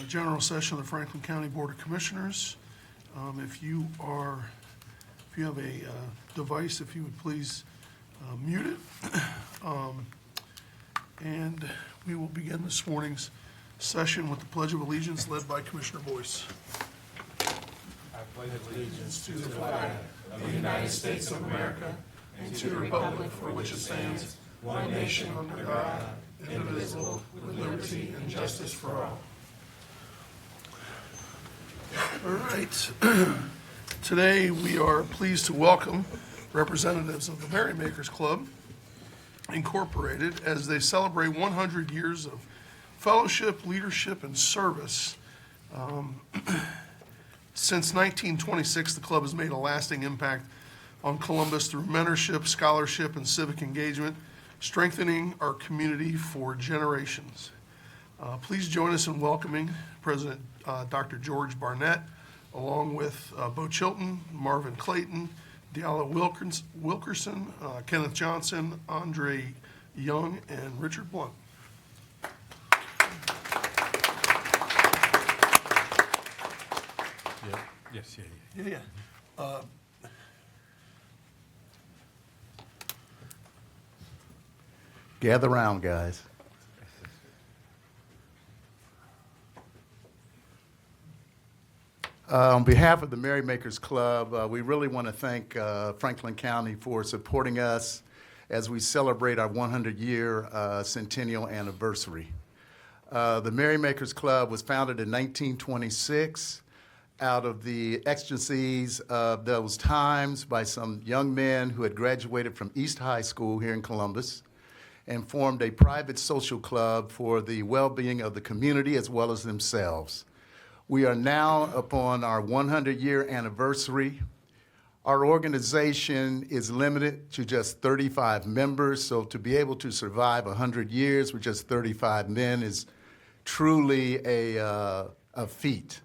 general session of the Franklin County Board of Commissioners. If you have a device, if you would please mute it. And we will begin this morning's session with the Pledge of Allegiance led by Commissioner Boyce. I pledge allegiance to the flag of the United States of America and to the republic for which it stands, one nation under God, indivisible, with liberty and justice for all. All right. Today we are pleased to welcome representatives of the Merrymakers Club Incorporated as they celebrate 100 years of fellowship, leadership, and service. Since 1926, the club has made a lasting impact on Columbus through mentorship, scholarship, and civic engagement, strengthening our community for generations. Please join us in welcoming President Dr. George Barnett, along with Bo Chilton, Marvin Clayton, Diala Wilkerson, Kenneth Johnson, Andre Young, and Richard Blunt. Yes, Yeah. Gather around, guys. On behalf of the Merrymakers Club, we really want to thank Franklin County for supporting us as we celebrate our 100-year centennial anniversary. The Merrymakers Club was founded in 1926 out of the exigencies of those times by some young men who had graduated from East High School here in Columbus and formed a private social club for the well-being of the community as well as themselves. We are now upon our 100-year anniversary. Our organization is limited to just 35 members, so to be able to survive 100 years with just 35 men is truly a feat.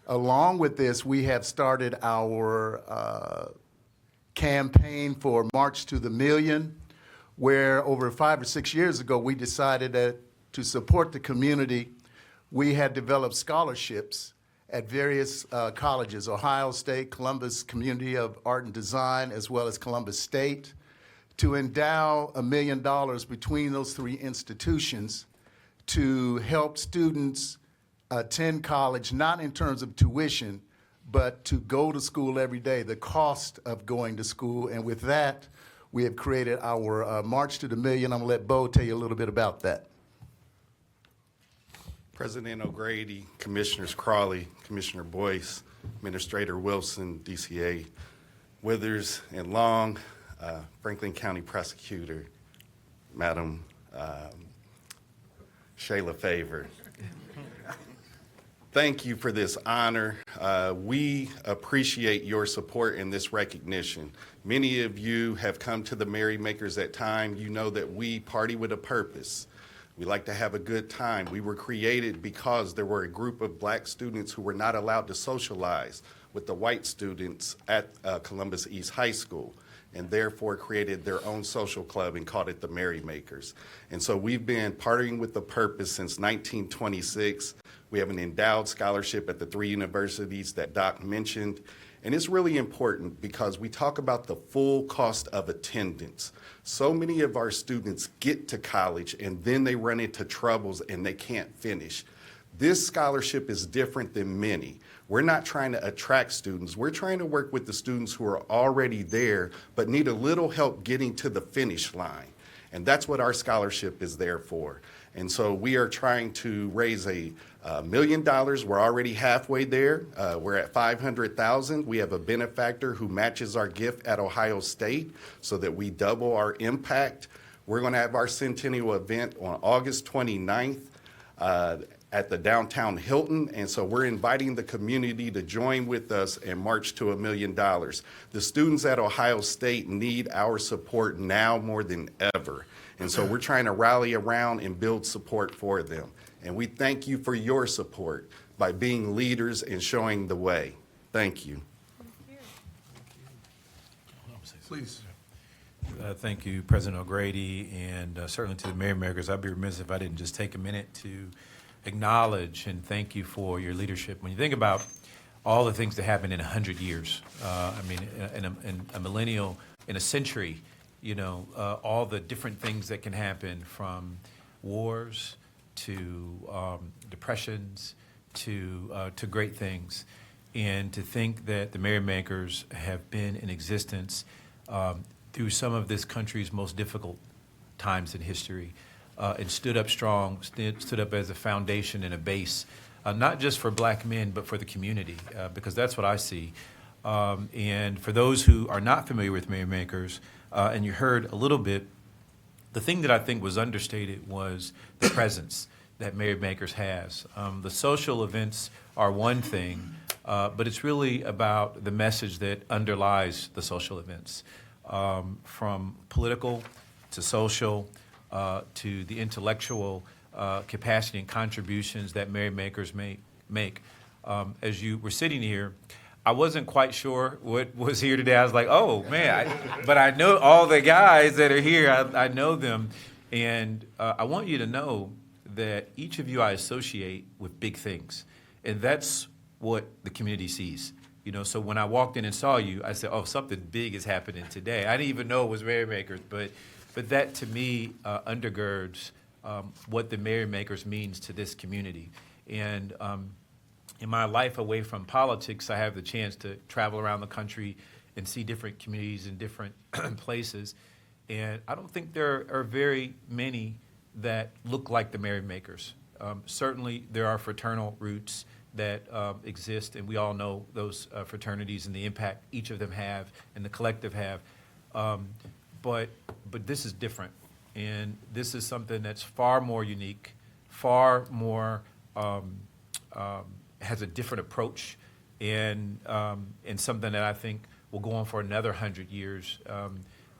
Along with this, we have started our campaign for March to the Million, where over 5 or 6 years ago, we decided that to support the community, we had developed scholarships at various colleges, Ohio State, Columbus Community of Art and Design, as well as Columbus State, to endow $1 million between those three institutions to help students attend college, not in terms of tuition, but to go to school every day, the cost of going to school. And with that, we have created our March to the Million. I'm going to let Bo tell you a little bit about that. President O'Grady, Commissioners Crawley, Commissioner Boyce, Administrator Wilson, DCA Withers, and Long, Franklin County Prosecutor, Madam Shayla Favor. Thank you for this honor. We appreciate your support in this recognition. Many of you have come to the Merrymakers at time. You know that we party with a purpose. We like to have a good time. We were created because there were a group of black students who were not allowed to socialize with the white students at Columbus East High School, and therefore created their own social club and called it the Merrymakers. And so we've been partying with the purpose since 1926. We have an endowed scholarship at the 3 universities that Doc mentioned. And it's really important because we talk about the full cost of attendance. So many of our students get to college and then they run into troubles and they can't finish. This scholarship is different than many. We're not trying to attract students. We're trying to work with the students who are already there but need a little help getting to the finish line. And that's what our scholarship is there for. And so we are trying to raise $1 million. We're already halfway there. We're at $500,000. We have a benefactor who matches our gift at Ohio State so that we double our impact. We're going to have our centennial event on August 29th at the downtown Hilton. And so we're inviting the community to join with us and march to $1 million. The students at Ohio State need our support now more than ever. And so we're trying to rally around and build support for them. And we thank you for your support by being leaders and showing the way. Thank you. Please. Thank you, President O'Grady, and certainly to the Merrymakers. I'd be remiss if I didn't just take a minute to acknowledge and thank you for your leadership. When you think about all the things that happened in 100 years, in a millennial, in a century, all the different things that can happen, from wars to depressions to great things. And to think that the Merrymakers have been in existence through some of this country's most difficult times in history, and stood up strong, stood up as a foundation and a base, not just for black men, but for the community, because that's what I see. And for those who are not familiar with Merrymakers, and you heard a little bit, the thing that I think was understated was the presence that Merrymakers has. The social events are one thing, but it's really about the message that underlies the social events, from political to social to the intellectual capacity and contributions that Merrymakers make. As you were sitting here, I wasn't quite sure what was here today. I was like, oh, man, but I know all the guys that are here. I know them. And I want you to know that each of you I associate with big things. And that's what the community sees. So when I walked in and saw you, I said, oh, something big is happening today. I didn't even know it was Merrymakers, but that to me undergirds what the Merrymakers means to this community. And in my life away from politics, I have the chance to travel around the country and see different communities in different places. And I don't think there are very many that look like the Merrymakers. Certainly there are fraternal roots that exist, and we all know those fraternities and the impact each of them have and the collective have. But this is different, and this is something that's far more unique, far more has a different approach, and something that I think will go on for another 100 years,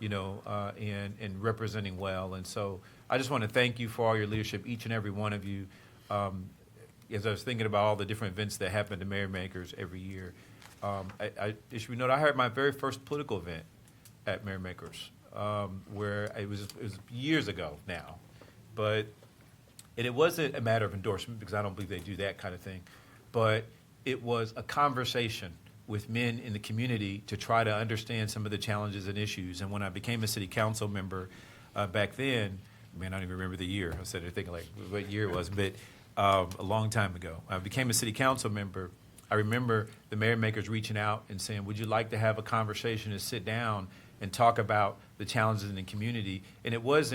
and representing well. And so I just want to thank you for all your leadership, each and every one of you. As I was thinking about all the different events that happen to Merrymakers every year, it should be noted, I had my very first political event at Merrymakers, where it was years ago now, and it wasn't a matter of endorsement, because I don't believe they do that kind of thing, but it was a conversation with men in the community to try to understand some of the challenges and issues. And when I became a city council member back then, I don't even remember the year. I was sitting there thinking like what year it was, but a long time ago. I became a city council member. I remember the Merrymakers reaching out and saying, would you like to have a conversation and sit down and talk about the challenges in the community? And it was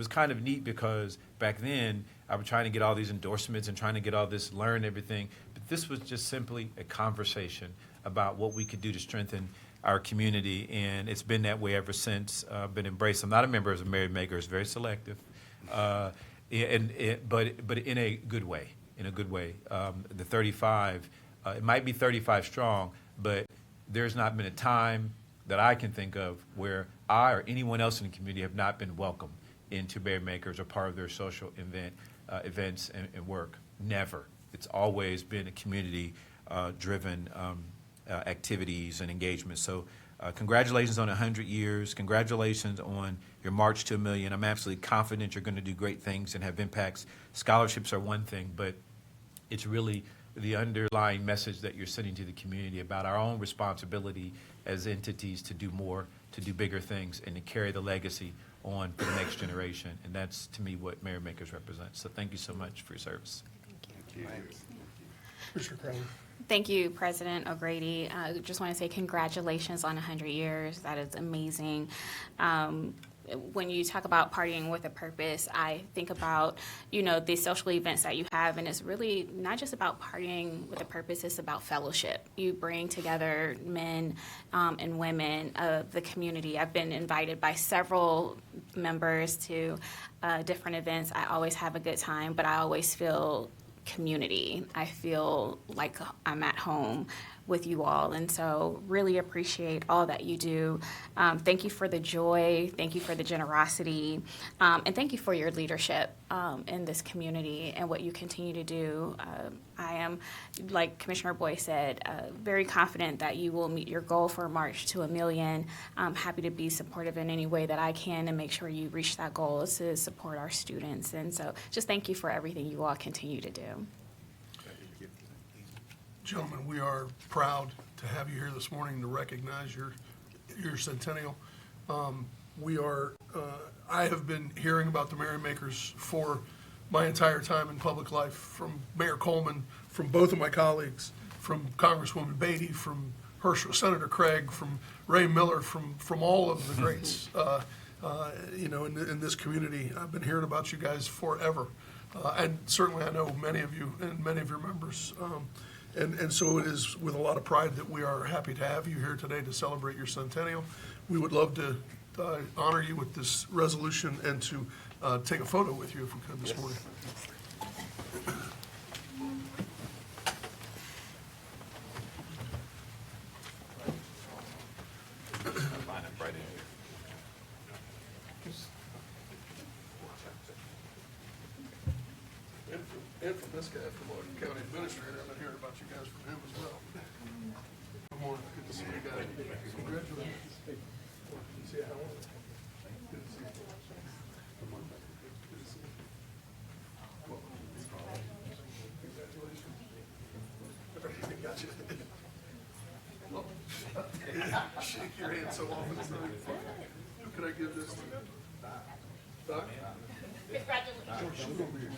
kind of neat, because back then I was trying to get all these endorsements and trying to get all this, learn everything. But this was just simply a conversation about what we could do to strengthen our community. And it's been that way ever since, been embraced. I'm not a member of the Merrymakers, very selective, but in a good way, the 35, it might be 35 strong, but there's not been a time that I can think of where I or anyone else in the community have not been welcome into Merrymakers or part of their social events and work. Never. It's always been a community driven activities and engagement. So congratulations on 100 years. Congratulations on your march to 1 million. I'm absolutely confident you're going to do great things and have impacts. Scholarships are one thing, but it's really the underlying message that you're sending to the community about our own responsibility as entities to do more, to do bigger things, and to carry the legacy on for the next generation. And that's, to me, what Merrymakers represents. So thank you so much for your service. Thank you. Commissioner Crowley. Thank you, President O'Grady. I just want to say congratulations on 100 years. That is amazing. When you talk about partying with a purpose, I think about, the social events that you have, and it's really not just about partying with a purpose, it's about fellowship. You bring together men and women of the community. I've been invited by several members to different events. I always have a good time, but I always feel community. I feel like I'm at home with you all. And so really appreciate all that you do. Thank you for the joy. Thank you for the generosity. And thank you for your leadership in this community and what you continue to do. I am, like Commissioner Boyd said, very confident that you will meet your goal for March to 1 million. I'm happy to be supportive in any way that I can and make sure you reach that goal is to support our students. And so just thank you for everything you all continue to do. Gentlemen, we are proud to have you here this morning to recognize your centennial. I have been hearing about the Merrymakers for my entire time in public life, from Mayor Coleman, from both of my colleagues, from Congresswoman Beatty, from Senator Craig, from Ray Miller, from all of the greats, in this community. I've been hearing about you guys forever. And certainly I know many of you and many of your members. And so it is with a lot of pride that we are happy to have you here today to celebrate your centennial. We would love to honor you with this resolution and to take a photo with you if we could this morning. And from this guy, from our county administrator, I've been hearing about you guys from him as well. Good morning, good to see you guys. Congratulations. See how are you? Good to see you. Good morning. Good to see you. Welcome. Congratulations. Got you. Well, shake your hand so often. Who can I give this to? Doc? Congratulations.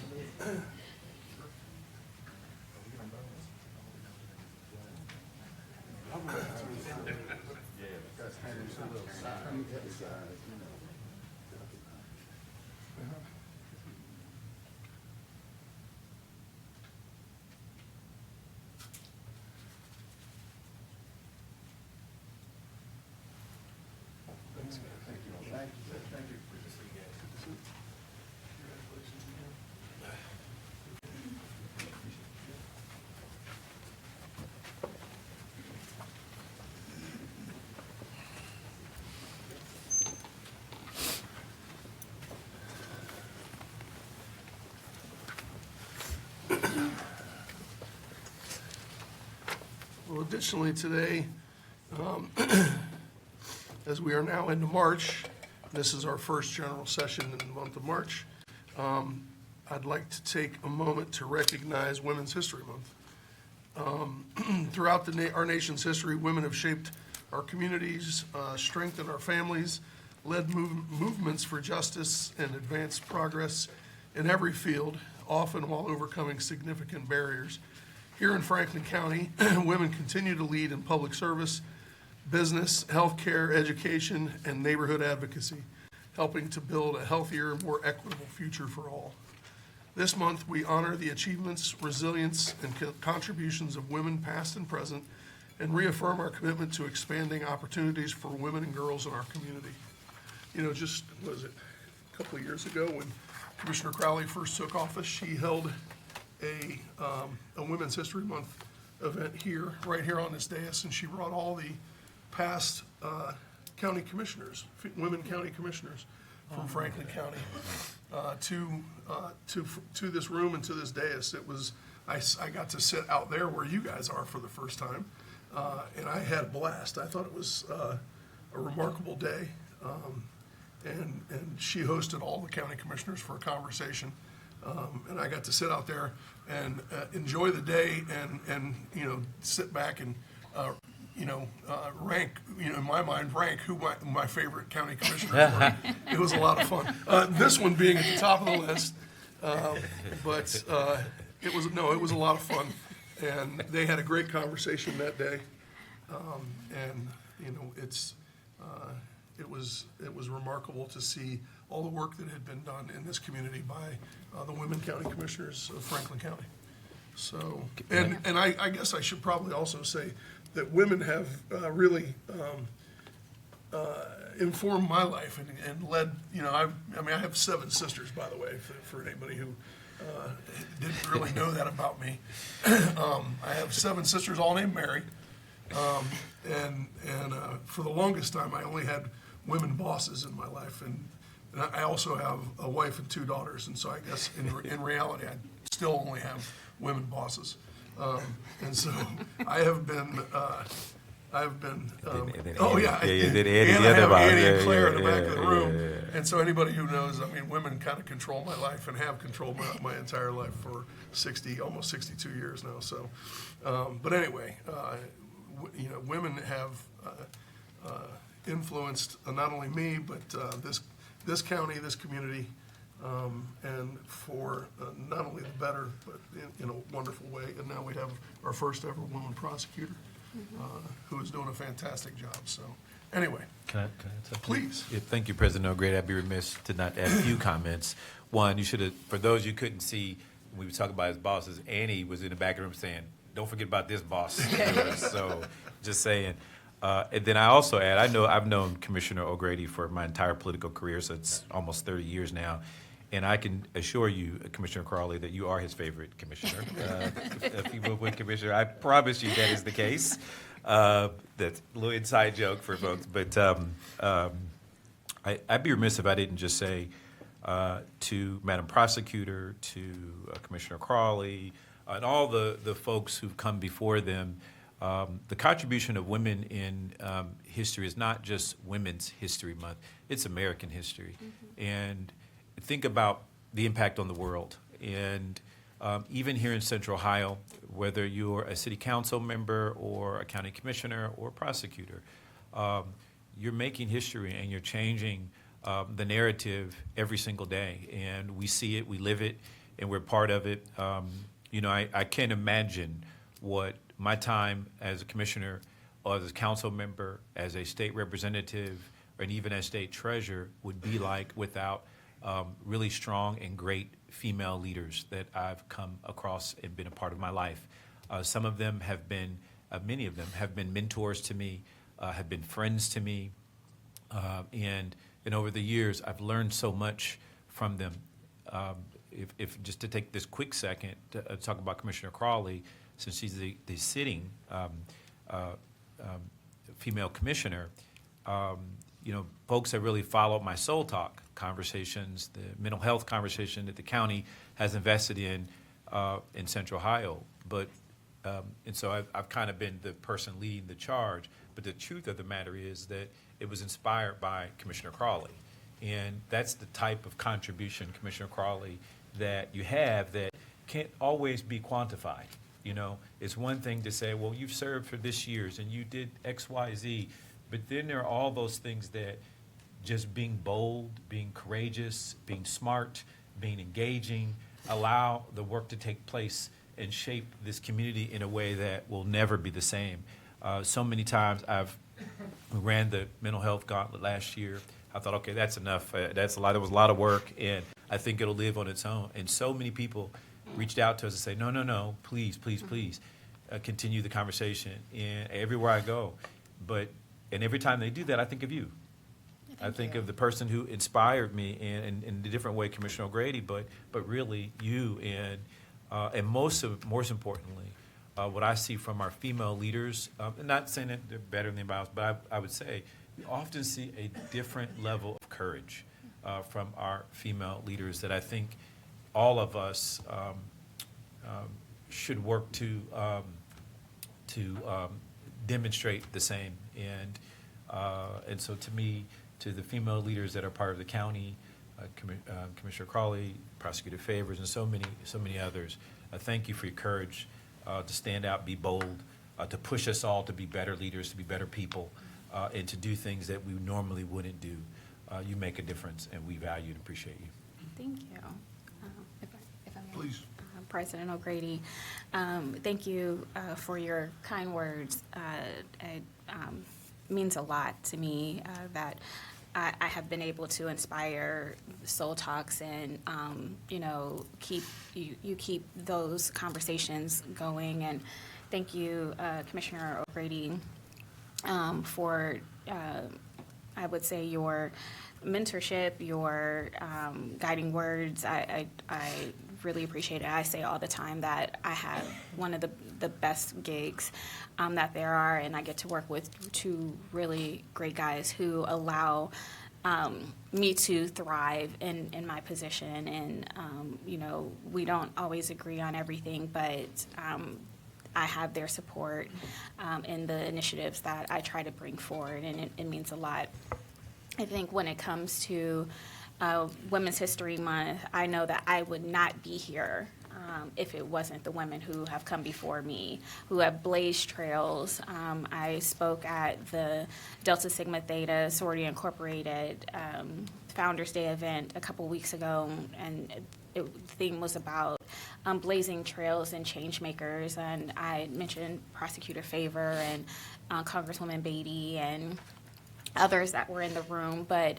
Well, additionally today, as we are now into March, this is our first general session in the month of March, I'd like to take a moment to recognize Women's History Month. Throughout our nation's history, women have shaped our communities, strengthened our families, led movements for justice, and advanced progress in every field, often while overcoming significant barriers. Here in Franklin County, women continue to lead in public service, business, healthcare, education, and neighborhood advocacy, helping to build a healthier, more equitable future for all. This month, we honor the achievements, resilience, and contributions of women past and present, and reaffirm our commitment to expanding opportunities for women and girls in our community. You know, just, was it a couple of years ago when Commissioner Crowley first took office, she held a Women's History Month event here, right here on this dais, and she brought all the past county commissioners, women county commissioners from Franklin County to this room and to this dais. It was, I got to sit out there where you guys are for the first time, and I had a blast. I thought it was a remarkable day, and she hosted all the county commissioners for a conversation. And I got to sit out there and enjoy the day and sit back and rank, in my mind, rank who my favorite county commissioners were. It was a lot of fun. This one being at the top of the list, but it was a lot of fun, and they had a great conversation that day, and it was remarkable to see all the work that had been done in this community by the women county commissioners of Franklin County. So, and I guess I should probably also say that women have really informed my life and led, I have 7 sisters, by the way, for anybody who didn't really know that about me. I have 7 sisters, all named Mary, And for the longest time, I only had women bosses in my life, and I also have a wife and 2 daughters, and so I guess in reality, I still only have women bosses. And so I have been. Oh yeah, yeah, then and Andy, I the other have boss. Andy and Yeah, Claire in the yeah, back of the yeah, room. yeah, yeah. And so anybody who knows, I mean, women kind of control my life and have controlled my entire life for almost 62 years now. So, but anyway, women have influenced not only me but this county, this community, and for not only the better, but in a wonderful way. And now we have our first ever woman prosecutor, who is doing a fantastic job. So, anyway, Can I add something? please. Yeah, thank you, President O'Grady. I'd be remiss to not add a few comments. One, you should have, for those you couldn't see, when we were talking about his bosses, Annie was in the back of the room saying, don't forget about this boss. So, just saying. And then I also add, I've known Commissioner O'Grady for my entire political career, so it's almost 30 years now. And I can assure you, Commissioner Crawley, that you are his favorite commissioner. If you would, Commissioner, I promise you that is the case. That's a little inside joke for folks. But I'd be remiss if I didn't just say to Madam Prosecutor, to Commissioner Crawley, and all the folks who've come before them, the contribution of women in history is not just Women's History Month, it's American history. And think about the impact on the world. And even here in Central Ohio, whether you're a city council member or a county commissioner or a prosecutor, you're making history and you're changing the narrative every single day. And we see it, we live it, and we're part of it. I can't imagine what my time as a commissioner or as a council member, as a state representative, and even as state treasurer would be like without really strong and great female leaders that I've come across and been a part of my life. Some of them have been, many of them have been mentors to me, have been friends to me, and over the years, I've learned so much from them. If just to take this quick second to talk about Commissioner Crawley, since she's the sitting female commissioner, folks have really followed my Soul Talk conversations, the mental health conversation that the county has invested in Central Ohio. And so I've kind of been the person leading the charge. But the truth of the matter is that it was inspired by Commissioner Crawley. And that's the type of contribution, Commissioner Crawley, that you have that can't always be quantified. It's one thing to say, well, you've served for this years and you did X, Y, Z. But then there are all those things that just being bold, being courageous, being smart, being engaging, allow the work to take place and shape this community in a way that will never be the same. So many times we ran the mental health gauntlet last year. I thought, okay, that's enough. That's a lot. It was a lot of work, and I think it'll live on its own. And so many people reached out to us and say, no, please, continue the conversation. And everywhere I go, and every time they do that, I think of you. I think of the person who inspired me in a different way, Commissioner O'Grady, but really you. And most importantly, what I see from our female leaders, and not saying that they're better than anybody else, but I would say we often see a different level of courage from our female leaders that I think all of us should work to demonstrate the same. And so to me, to the female leaders that are part of the county, Commissioner Crawley, Prosecutor Favors, and so many others, thank you for your courage to stand out, be bold, to push us all to be better leaders, to be better people, and to do things that we normally wouldn't do. You make a difference, and we value and appreciate you. Thank you. If I may. Please. President O'Grady, thank you for your kind words. It means a lot to me that I have been able to inspire Soul Talks and keep those conversations going. And thank you, Commissioner O'Grady, for I would say your mentorship, your guiding words. I really appreciate it. I say all the time that I have one of the best gigs that there are, and I get to work with two really great guys who allow me to thrive in my position. And, we don't always agree on everything, but I have their support in the initiatives that I try to bring forward, and it means a lot. I think when it comes to Women's History Month, I know that I would not be here if it wasn't the women who have come before me, who have blazed trails. I spoke at the Delta Sigma Theta Sorority Incorporated Founders Day event a couple weeks ago, and the theme was about blazing trails and change makers. And I mentioned Prosecutor Favor and Congresswoman Beatty and others that were in the room, but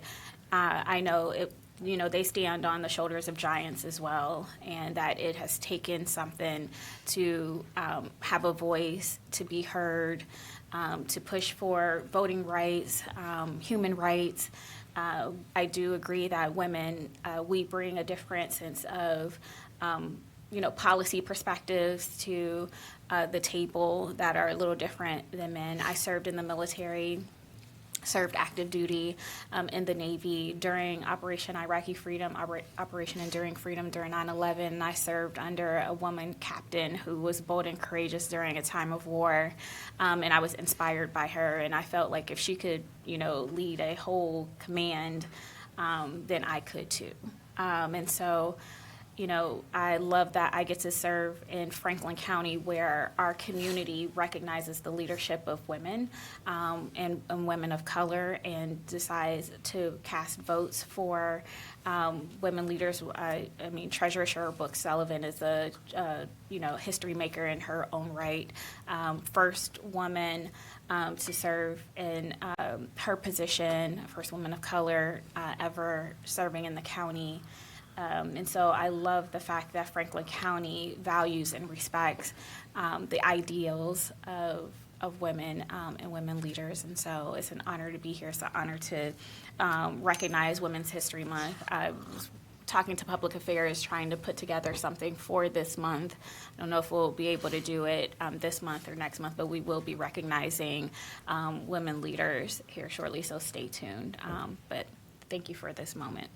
I know they stand on the shoulders of giants as well, and that it has taken something to have a voice, to be heard, to push for voting rights, human rights. I do agree that women, we bring a different sense of, policy perspectives to the table that are a little different than men. I served in the military, served active duty in the Navy during Operation Iraqi Freedom, Operation Enduring Freedom during 9/11. I served under a woman captain who was bold and courageous during a time of war, and I was inspired by her, and I felt like if she could, lead a whole command, then I could too. And so, I love that I get to serve in Franklin County, where our community recognizes the leadership of women and women of color, and decides to cast votes for women leaders. Treasurer Cheryl Brooks Sullivan is a history maker in her own right. First woman to serve in her position, first woman of color ever serving in the county. And so I love the fact that Franklin County values and respects the ideals of women and women leaders. And so it's an honor to be here. It's an honor to recognize Women's History Month. I was talking to Public Affairs, trying to put together something for this month. I don't know if we'll be able to do it this month or next month, but we will be recognizing women leaders here shortly, so stay tuned. But thank you for this moment.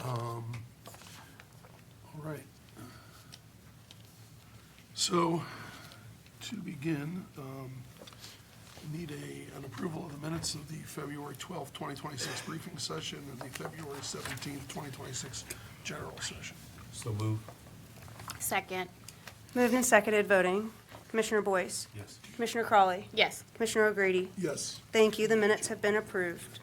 All right. So, to begin, we need an approval of the minutes of the February 12th, 2026 briefing session and the February 17th, 2026 general session. So move. Second. Moved and seconded, voting. Commissioner Boyce? Yes. Commissioner Crawley? Yes. Commissioner O'Grady? Yes. Thank you. The minutes have been approved.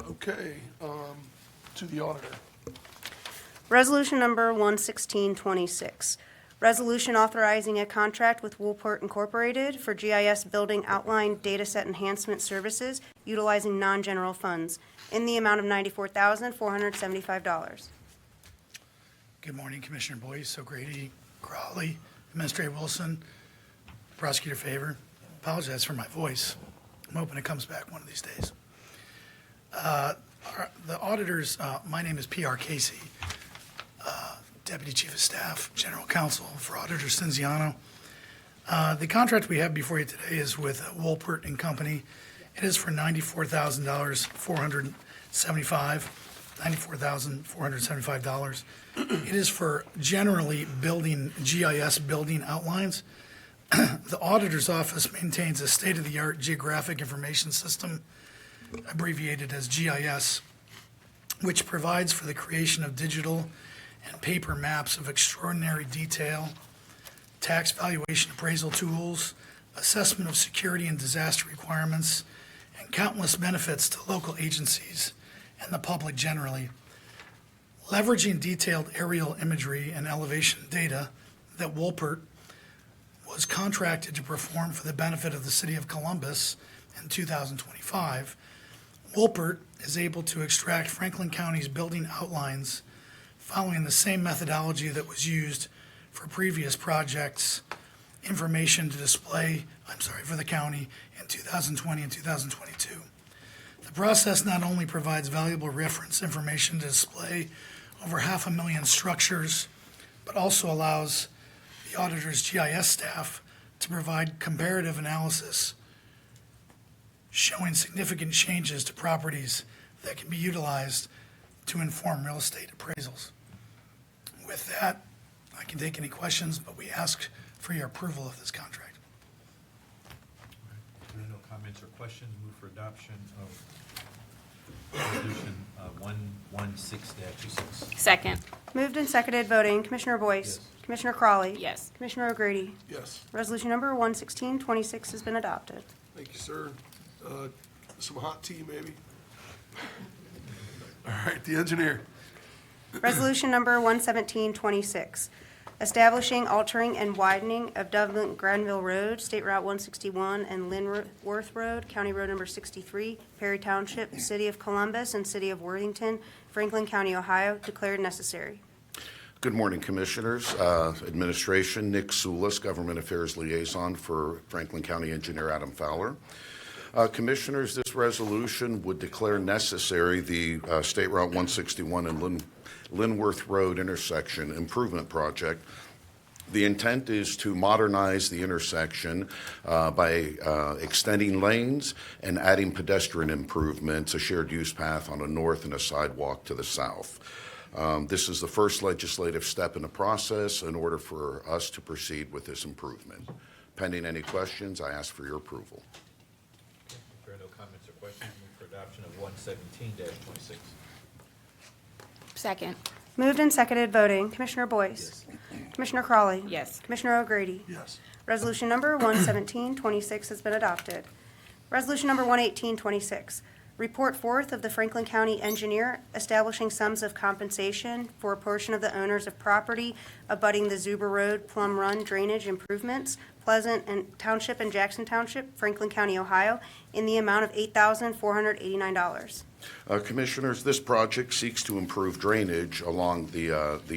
Okay, to the auditor. Resolution number 11626, resolution authorizing a contract with Woolport Incorporated for GIS building outline dataset enhancement services utilizing non-general funds in the amount of $94,475. Good morning, Commissioner Boyce, O'Grady, Crawley, Administrator Wilson, Prosecutor Favor. Apologize for my voice. I'm hoping it comes back one of these days. The auditors, my name is P.R. Casey, Deputy Chief of Staff, General Counsel for Auditor Cinziano. The contract we have before you today is with Woolport and Company. It is for $94,475. It is for generally building GIS building outlines. The auditor's office maintains a state-of-the-art geographic information system, abbreviated as GIS, which provides for the creation of digital and paper maps of extraordinary detail, tax valuation appraisal tools, assessment of security and disaster requirements, and countless benefits to local agencies and the public generally. Leveraging detailed aerial imagery and elevation data that Woolport was contracted to perform for the benefit of the city of Columbus in 2025, Woolport is able to extract Franklin County's building outlines following the same methodology that was used for previous projects information to display, for the county in 2020 and 2022. The process not only provides valuable reference information to display over 500,000 structures, but also allows the auditor's GIS staff to provide comparative analysis showing significant changes to properties that can be utilized to inform real estate appraisals. With that, I can take any questions, but we ask for your approval of this contract. If there are no comments or questions, move for adoption of resolution 116-26. Second. Moved and seconded, voting. Commissioner Boyce? Yes. Commissioner Crawley? Yes. Commissioner O'Grady? Yes. Resolution number 11626 has been adopted. Thank you, sir. Some hot tea, maybe? All right, the engineer. Resolution number 11726, establishing, altering, and widening of Dublin-Granville Road, State Route 161, and Linworth Road, County Road number 63, Perry Township, City of Columbus, and City of Worthington, Franklin County, Ohio, declared necessary. Good morning, Commissioners, Administration. Nick Soulis, Government Affairs Liaison for Franklin County Engineer Adam Fowler. Commissioners, this resolution would declare necessary the State Route 161 and Linworth Road intersection improvement project. The intent is to modernize the intersection by extending lanes and adding pedestrian improvements, a shared use path on a north and a sidewalk to the south. This is the first legislative step in the process in order for us to proceed with this improvement. Pending any questions, I ask for your approval. If there are no comments or questions, move for adoption of 117-26. Second. Moved and seconded, voting. Commissioner Boyce? Commissioner Crawley? Yes. Commissioner O'Grady? Yes. Resolution number 11726 has been adopted. Resolution number 11826, report forth of the Franklin County Engineer establishing sums of compensation for a portion of the owners of property abutting the Zuber Road Plum Run drainage improvements, Pleasant and Township and Jackson Township, Franklin County, Ohio, in the amount of $8,489. Commissioners, this project seeks to improve drainage along the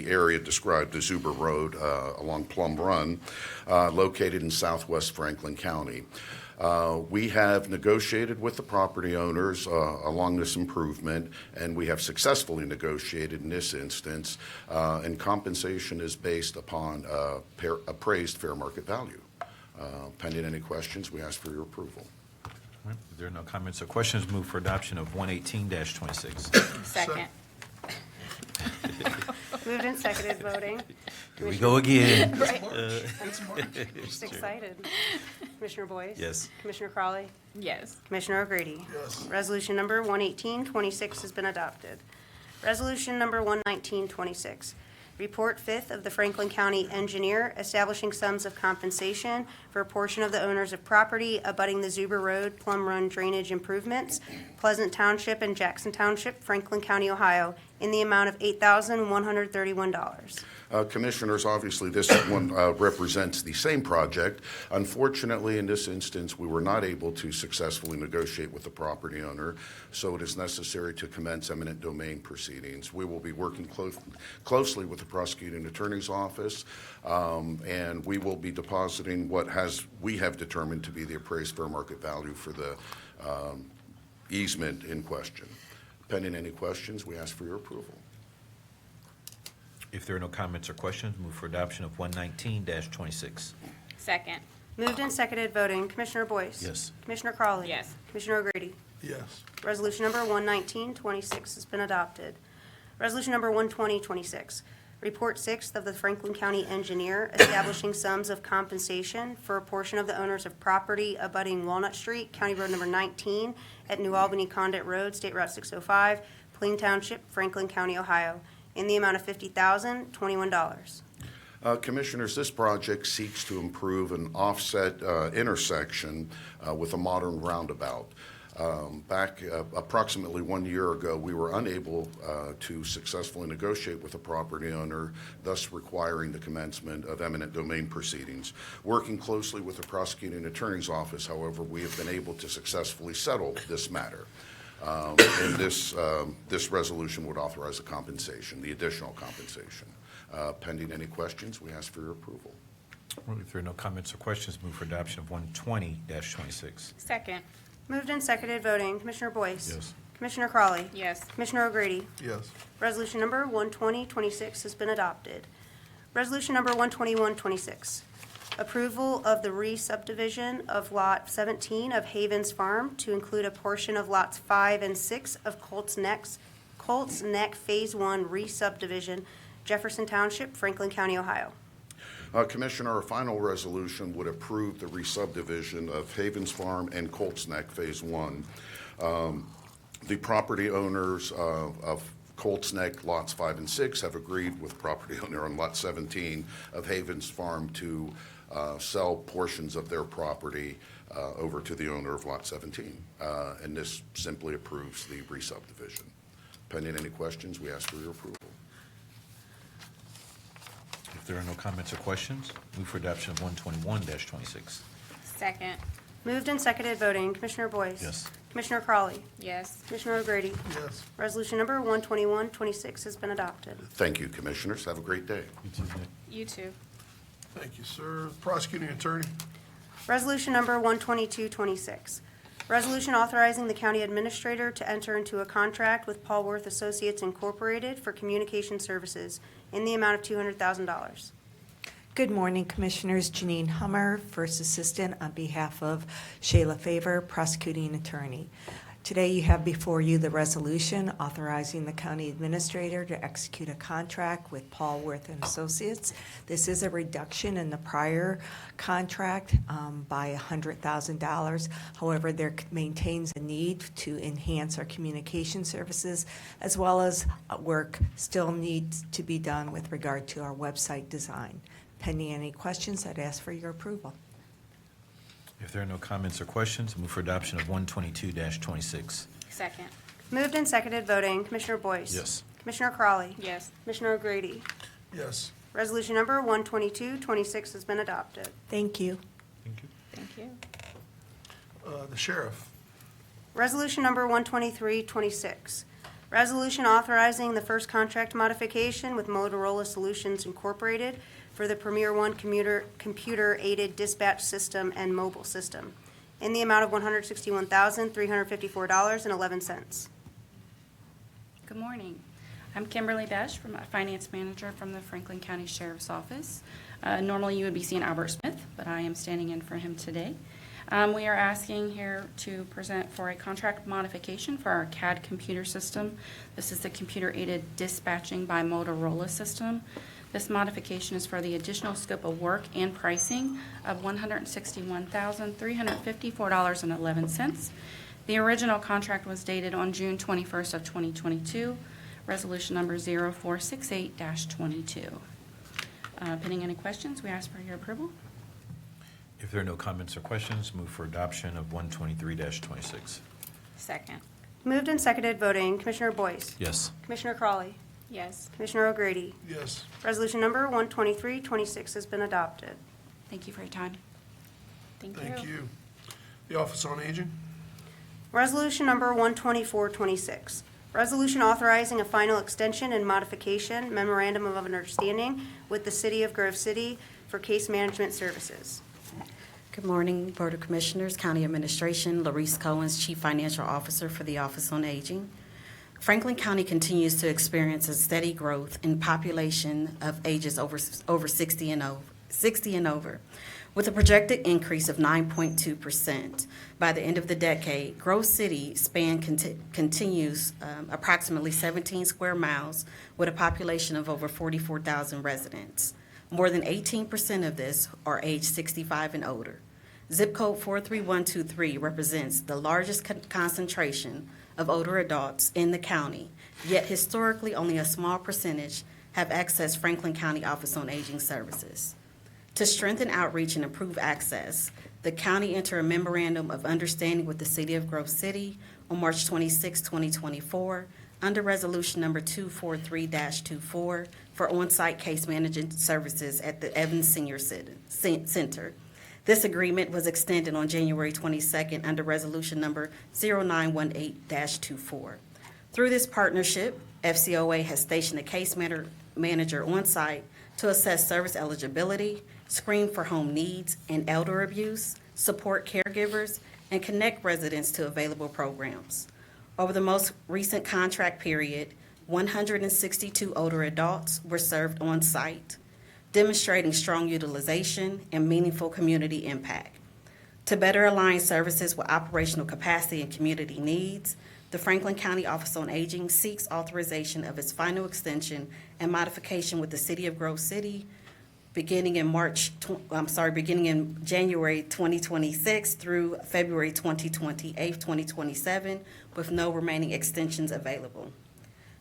area described as Zuber Road along Plum Run, located in southwest Franklin County. We have negotiated with the property owners along this improvement, and we have successfully negotiated in this instance, and compensation is based upon appraised fair market value. Pending any questions, we ask for your approval. All right, if there are no comments or questions, move for adoption of 118-26. Second. Moved and seconded, voting. Here we go again. Just excited. Commissioner Boyce? Yes. Commissioner Crawley? Yes. Commissioner O'Grady? Yes. Resolution number 11826 has been adopted. Resolution number 11926, report fifth of the Franklin County Engineer establishing sums of compensation for a portion of the owners of property abutting the Zuber Road Plum Run drainage improvements, Pleasant Township and Jackson Township, Franklin County, Ohio, in the amount of $8,131. Commissioners, obviously this one represents the same project. Unfortunately, in this instance, we were not able to successfully negotiate with the property owner, so it is necessary to commence eminent domain proceedings. We will be working closely with the Prosecuting Attorney's Office, and we will be depositing what we have determined to be the appraised fair market value for the easement in question. Pending any questions, we ask for your approval. If there are no comments or questions, move for adoption of 119-26. Second. Moved and seconded, voting. Commissioner Boyce? Yes. Commissioner Crawley? Yes. Commissioner O'Grady? Yes. Resolution number 11926 has been adopted. Resolution number 12026, report sixth of the Franklin County Engineer establishing sums of compensation for a portion of the owners of property abutting Walnut Street, County Road number 19, at New Albany Conduit Road, State Route 605, Plain Township, Franklin County, Ohio, in the amount of $50,021. Commissioners, this project seeks to improve an offset intersection with a modern roundabout. Back approximately 1 year ago, we were unable to successfully negotiate with the property owner, thus requiring the commencement of eminent domain proceedings. Working closely with the Prosecuting Attorney's Office, however, we have been able to successfully settle this matter. And this resolution would authorize the additional compensation. Pending any questions, we ask for your approval. Well, if there are no comments or questions, move for adoption of 120-26. Second. Moved and seconded, voting. Commissioner Boyce? Yes. Commissioner Crawley? Yes. Commissioner O'Grady? Yes. Resolution number 12026 has been adopted. Resolution number 12126, approval of the re-subdivision of Lot 17 of Havens Farm to include a portion of Lots 5 and 6 of Colts Neck Phase 1 re-subdivision, Jefferson Township, Franklin County, Ohio. Commissioner, our final resolution would approve the re-subdivision of Havens Farm and Colts Neck Phase 1. The property owners of Colts Neck Lots 5 and 6 have agreed with property owner on Lot 17 of Havens Farm to sell portions of their property over to the owner of Lot 17. And this simply approves the re-subdivision. Pending any questions, we ask for your approval. If there are no comments or questions, move for adoption of 121-26. Second. Moved and seconded, voting. Commissioner Boyce? Yes. Commissioner Crawley? Yes. Commissioner O'Grady? Yes. Resolution number 12126 has been adopted. Thank you, Commissioners. Have a great day. You too, Nick. You too. Thank you, sir. Prosecuting Attorney. Resolution number 12226, resolution authorizing the county administrator to enter into a contract with Paul Worth Associates Incorporated for communication services in the amount of $200,000. Good morning, Commissioners. Janine Hummer, First Assistant on behalf of Shayla Favor, Prosecuting Attorney. Today you have before you the resolution authorizing the county administrator to execute a contract with Paul Worth and Associates. This is a reduction in the prior contract by $100,000. However, there maintains a need to enhance our communication services, as well as work still needs to be done with regard to our website design. Pending any questions, I'd ask for your approval. If there are no comments or questions, move for adoption of 122-26. Second. Moved and seconded, voting. Commissioner Boyce? Yes. Commissioner Crawley? Yes. Commissioner O'Grady? Yes. Resolution number 12226 has been adopted. Thank you. Thank you. Thank you. The Sheriff. Resolution number 12326, resolution authorizing the first contract modification with Motorola Solutions Incorporated for the Premier One computer-aided dispatch system and mobile system in the amount of $161,354.11. Good morning. I'm Kimberly Besh, Finance Manager from the Franklin County Sheriff's Office. Normally you would be seeing Albert Smith, but I am standing in for him today. We are asking here to present for a contract modification for our CAD computer system. This is the computer-aided dispatching by Motorola system. This modification is for the additional scope of work and pricing of $161,354.11. The original contract was dated on June 21st of 2022, resolution number 0468-22. Pending any questions, we ask for your approval. If there are no comments or questions, move for adoption of 123-26. Second. Moved and seconded, voting. Commissioner Boyce? Yes. Commissioner Crawley? Yes. Commissioner O'Grady? Yes. Resolution number 12326 has been adopted. Thank you for your time. Thank you. Thank you. The Office on Aging. Resolution number 12426, resolution authorizing a final extension and modification memorandum of understanding with the City of Grove City for case management services. Good morning, Board of Commissioners, County Administration, Larice Cohen's Chief Financial Officer for the Office on Aging. Franklin County continues to experience a steady growth in population of ages over 60 and over, with a projected increase of 9.2%. By the end of the decade, Grove City span continues approximately 17 square miles with a population of over 44,000 residents. More than 18% of this are age 65 and older. Zip code 43123 represents the largest concentration of older adults in the county, yet historically only a small percentage have accessed Franklin County Office on Aging services. To strengthen outreach and improve access, the county entered a memorandum of understanding with the City of Grove City on March 26, 2024, under Resolution Number 243-24 for on-site case management services at the Evans Senior Center. This agreement was extended on January 22nd under Resolution Number 0918-24. Through this partnership, FCOA has stationed a case manager on site to assess service eligibility screen for home needs and elder abuse, support caregivers, and connect residents to available programs. Over the most recent contract period, 162 older adults were served on site, demonstrating strong utilization and meaningful community impact. To better align services with operational capacity and community needs, the Franklin County Office on Aging seeks authorization of its final extension and modification with the City of Grove City beginning in January 2026 through February 28, 2027, with no remaining extensions available.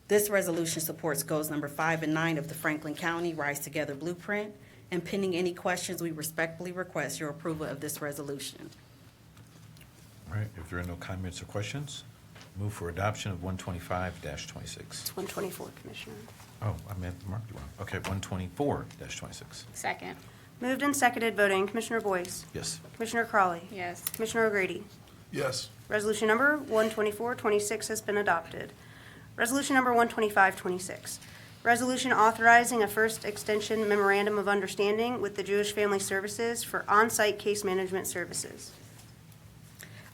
This resolution supports goals number 5 and 9 of the Franklin County Rise Together Blueprint, and pending any questions, we respectfully request your approval of this resolution. All right, if there are no comments or questions, move for adoption of 125-26. It's 124, Commissioner. Oh, I meant to mark you wrong. Okay, 124-26. Second. Moved and seconded, voting, Commissioner Boyce, Yes. Commissioner Crawley, Yes. Commissioner O'Grady. Yes. Resolution number 124-26 has been adopted. Resolution number 125-26. Resolution authorizing a first extension memorandum of understanding with the Jewish Family Services for on-site case management services.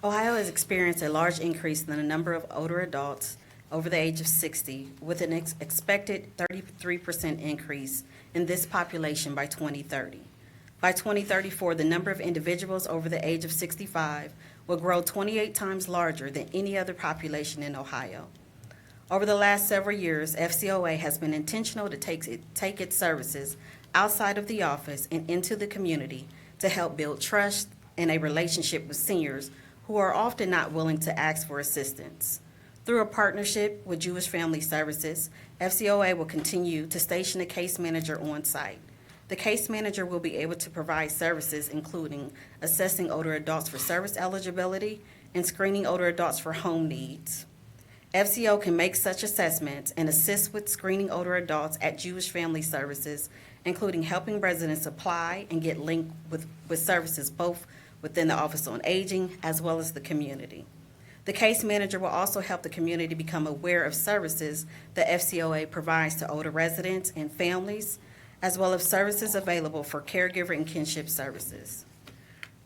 Ohio has experienced a large increase in the number of older adults over the age of 60, with an expected 33% increase in this population by 2030. By 2034, the number of individuals over the age of 65 will grow 28 times larger than any other population in Ohio. Over the last several years, FCOA has been intentional to take its services outside of the office and into the community to help build trust and a relationship with seniors who are often not willing to ask for assistance. Through a partnership with Jewish Family Services, FCOA will continue to station a case manager on site. The case manager will be able to provide services including assessing older adults for service eligibility and screening older adults for home needs. FCO can make such assessments and assist with screening older adults at Jewish Family Services, including helping residents apply and get linked with services both within the Office on Aging as well as the community. The case manager will also help the community become aware of services that FCOA provides to older residents and families, as well as services available for caregiver and kinship services.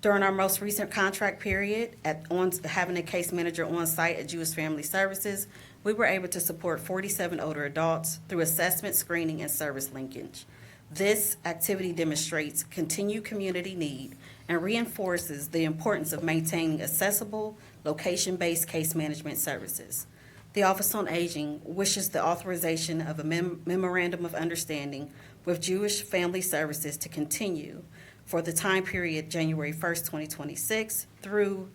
During our most recent contract period, having a case manager on site at Jewish Family Services, we were able to support 47 older adults through assessment, screening, and service linkage. This activity demonstrates continued community need and reinforces the importance of maintaining accessible, location-based case management services. The Office on Aging wishes the authorization of a memorandum of understanding with Jewish Family Services to continue for the time period January 1st, 2026 through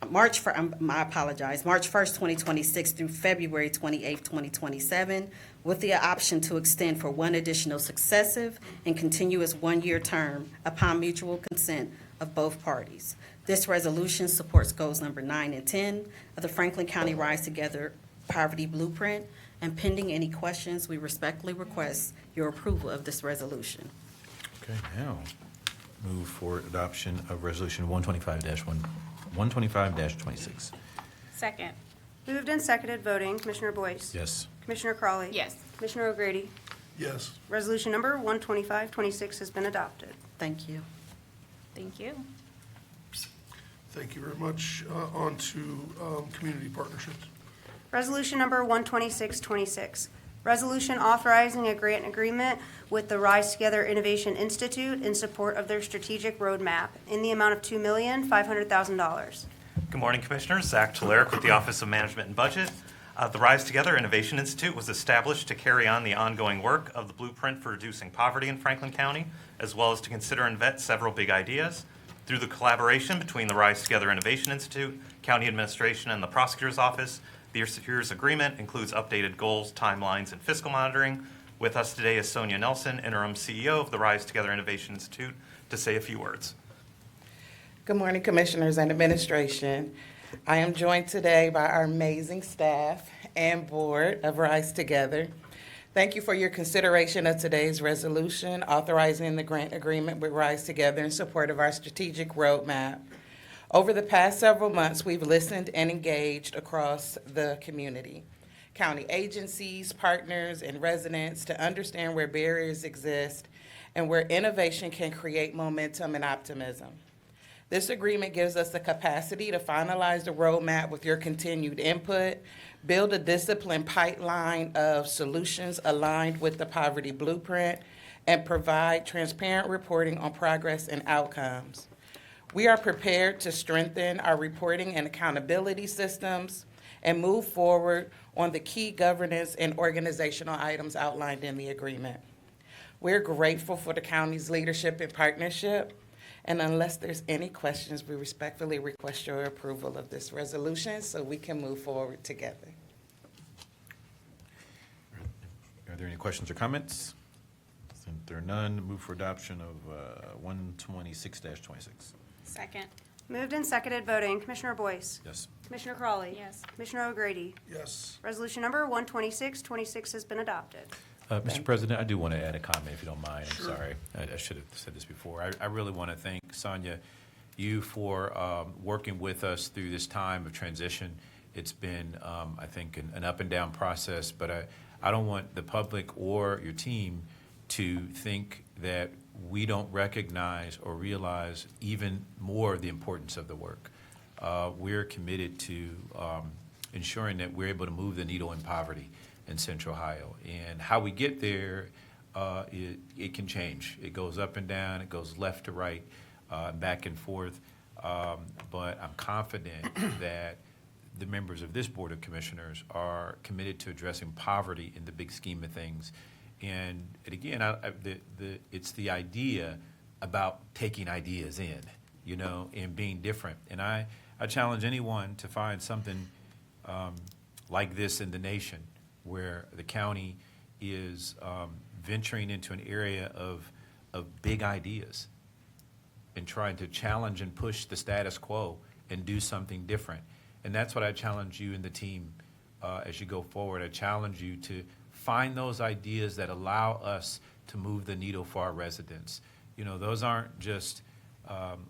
March 1st, 2026 through February 28th, 2027, with the option to extend for one additional successive and continuous one-year term upon mutual consent of both parties. This resolution supports goals number 9 and 10 of the Franklin County Rise Together Poverty Blueprint, and pending any questions, we respectfully request your approval of this resolution. Okay, now move for adoption of Resolution 125-26. Second. Moved and seconded, voting, Commissioner Boyce, Yes. Commissioner Crawley, Yes. Commissioner O'Grady. Yes. Resolution number 125-26 has been adopted. Thank you. Thank you. Thank you very much. On to community partnerships. Resolution number 126-26, resolution authorizing a grant agreement with the Rise Together Innovation Institute in support of their strategic roadmap in the amount of $2,500,000. Good morning, Commissioners. Zach Clerk with the Office of Management and Budget. The Rise Together Innovation Institute was established to carry on the ongoing work of the Blueprint for Reducing Poverty in Franklin County, as well as to consider and vet several big ideas. Through the collaboration between the Rise Together Innovation Institute, County Administration, and the Prosecutor's Office, the year's agreement includes updated goals, timelines, and fiscal monitoring. With us today is Sonia Nelson, Interim CEO of the Rise Together Innovation Institute, to say a few words. Good morning, Commissioners and Administration. I am joined today by our amazing staff and board of Rise Together. Thank you for your consideration of today's resolution authorizing the grant agreement with Rise Together in support of our strategic roadmap. Over the past several months, we've listened and engaged across the community, county agencies, partners, and residents to understand where barriers exist and where innovation can create momentum and optimism. This agreement gives us the capacity to finalize the roadmap with your continued input, build a disciplined pipeline of solutions aligned with the poverty blueprint, and provide transparent reporting on progress and outcomes. We are prepared to strengthen our reporting and accountability systems and move forward on the key governance and organizational items outlined in the agreement. We're grateful for the county's leadership and partnership, and unless there's any questions, we respectfully request your approval of this resolution so we can move forward together. Are there any questions or comments? Since there are none, move for adoption of 126-26. Second. Moved and seconded, voting. Commissioner Boyce? Yes. Commissioner Crawley? Yes. Commissioner O'Grady? Yes. Resolution number 12626 has been adopted. Mr. President, I do want to add a comment, if you don't mind. I'm sorry. I should have said this before. I really want to thank Sonia, you for working with us through this time of transition. It's been, I think, an up and down process, but I don't want the public or your team to think that we don't recognize or realize even more the importance of the work. We're committed to ensuring that we're able to move the needle in poverty in Central Ohio. And how we get there, it can change. It goes up and down, it goes left to right, back and forth. But I'm confident that the members of this Board of Commissioners are committed to addressing poverty in the big scheme of things. And again, it's the idea about taking ideas in, you know, and being different. And I challenge anyone to find something like this in the nation, where the county is venturing into an area of big ideas and trying to challenge and push the status quo and do something different. And that's what I challenge you and the team as you go forward. I challenge you to find those ideas that allow us to move the needle for our residents. You know, those aren't just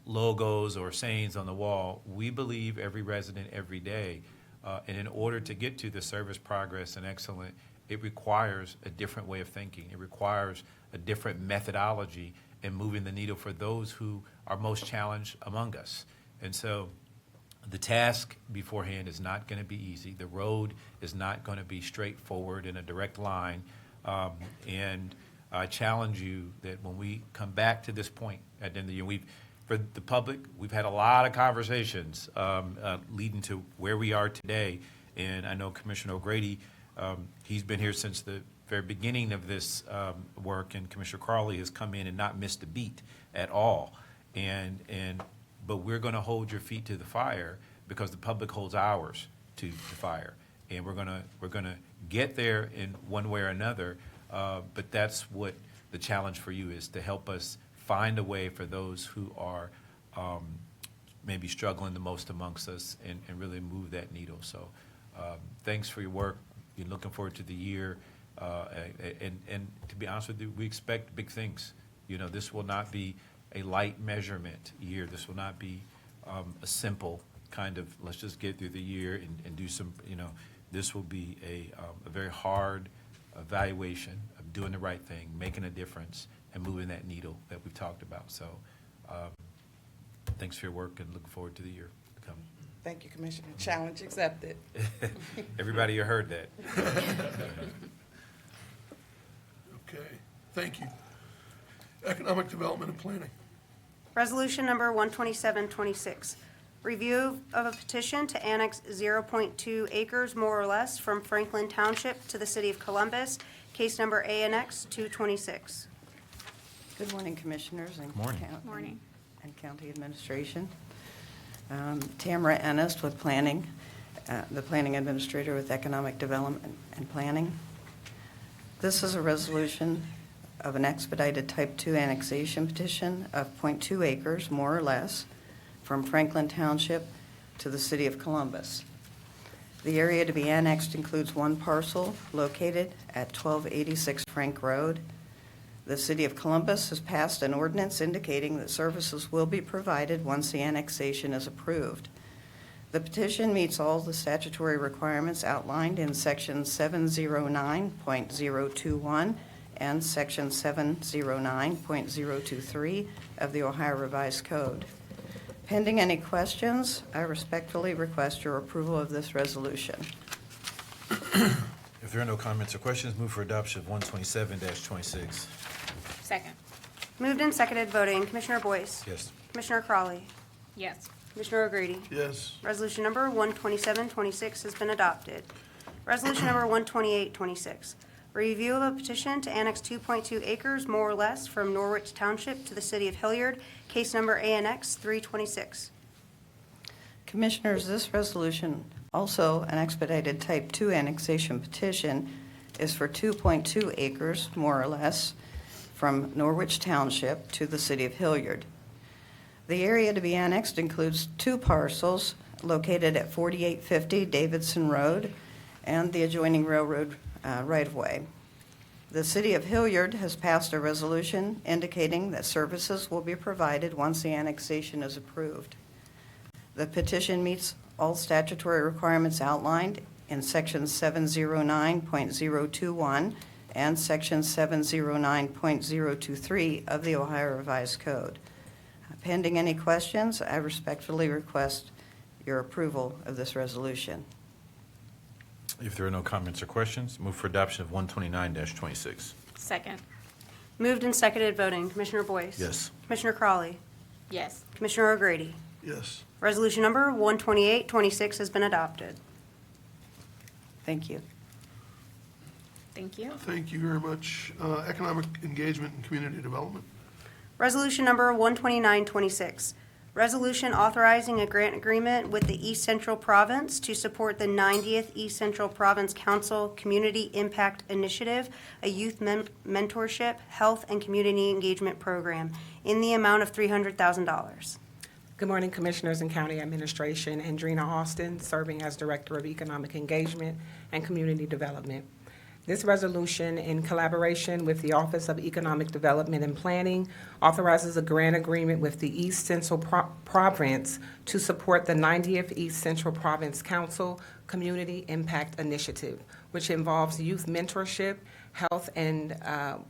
logos or sayings on the wall. We believe every resident every day. And in order to get to the service progress and excellent, it requires a different way of thinking. It requires a different methodology in moving the needle for those who are most challenged among us. And so the task beforehand is not going to be easy. The road is not going to be straightforward in a direct line. And I challenge you that when we come back to this point at the end of the year, for the public, we've had a lot of conversations leading to where we are today. And I know Commissioner O'Grady, he's been here since the very beginning of this work, and Commissioner Crawley has come in and not missed a beat at all. But we're going to hold your feet to the fire because the public holds ours to the fire. And we're going to get there in one way or another. But that's what the challenge for you is, to help us find a way for those who are maybe struggling the most amongst us and really move that needle. So thanks for your work. We're looking forward to the year. And to be honest with you, we expect big things. You know, this will not be a light measurement year. This will not be a simple kind of, let's just get through the year and do some, you know, this will be a very hard evaluation of doing the right thing, making a difference, and moving that needle that we've talked about. So thanks for your work, and look forward to the year to come. Thank you, Commissioner. Challenge accepted. Everybody, you heard that. Okay, thank you. Economic Development and Planning. Resolution number 12726, review of a petition to annex 0.2 acres more or less from Franklin Township to the City of Columbus, case number ANX 226. Good morning, Commissioners and Morning. Morning. and County Administration. Tamara Ennis with Planning, the Planning Administrator with Economic Development and Planning. This is a resolution of an expedited Type 2 annexation petition of 0.2 acres, more or less, from Franklin Township to the City of Columbus. The area to be annexed includes one parcel located at 1286 Frank Road. The City of Columbus has passed an ordinance indicating that services will be provided once the annexation is approved. The petition meets all the statutory requirements outlined in Section 709.021 and Section 709.023 of the Ohio Revised Code. Pending any questions, I respectfully request your approval of this resolution. If there are no comments or questions, move for adoption of 127-26. Second. Moved and seconded, voting. Commissioner Boyce? Yes. Commissioner Crawley? Yes. Commissioner O'Grady? Yes. Resolution number 12726 has been adopted. Resolution number 12826, review of a petition to annex 2.2 acres, more or less, from Norwich Township to the city of Hilliard, case number ANX 326. Commissioners, this resolution, also an expedited Type 2 annexation petition, is for 2.2 acres, more or less, from Norwich Township to the city of Hilliard. The area to be annexed includes two parcels located at 4850 Davidson Road and the adjoining railroad right-of-way. The city of Hilliard has passed a resolution indicating that services will be provided once the annexation is approved. The petition meets all statutory requirements outlined in Section 709.021 and Section 709.023 of the Ohio Revised Code. Pending any questions, I respectfully request your approval of this resolution. If there are no comments or questions, move for adoption of 129-26. Second. Moved and seconded, voting. Commissioner Boyce? Yes. Commissioner Crawley? Yes. Commissioner O'Grady? Yes. Resolution number 12826 has been adopted. Thank you. Thank you. Thank you very much. Economic engagement and community development. Resolution number 12926, resolution authorizing a grant agreement with the East Central Province to support the 90th East Central Province Council Community Impact Initiative, a youth mentorship, health, and community engagement program in the amount of $300,000. Good morning, Commissioners and County Administration. Andrina Austin, serving as Director of Economic Engagement and Community Development. This resolution, in collaboration with the Office of Economic Development and Planning, authorizes a grant agreement with the East Central Province to support the 90th East Central Province Council Community Impact Initiative, which involves youth mentorship, health and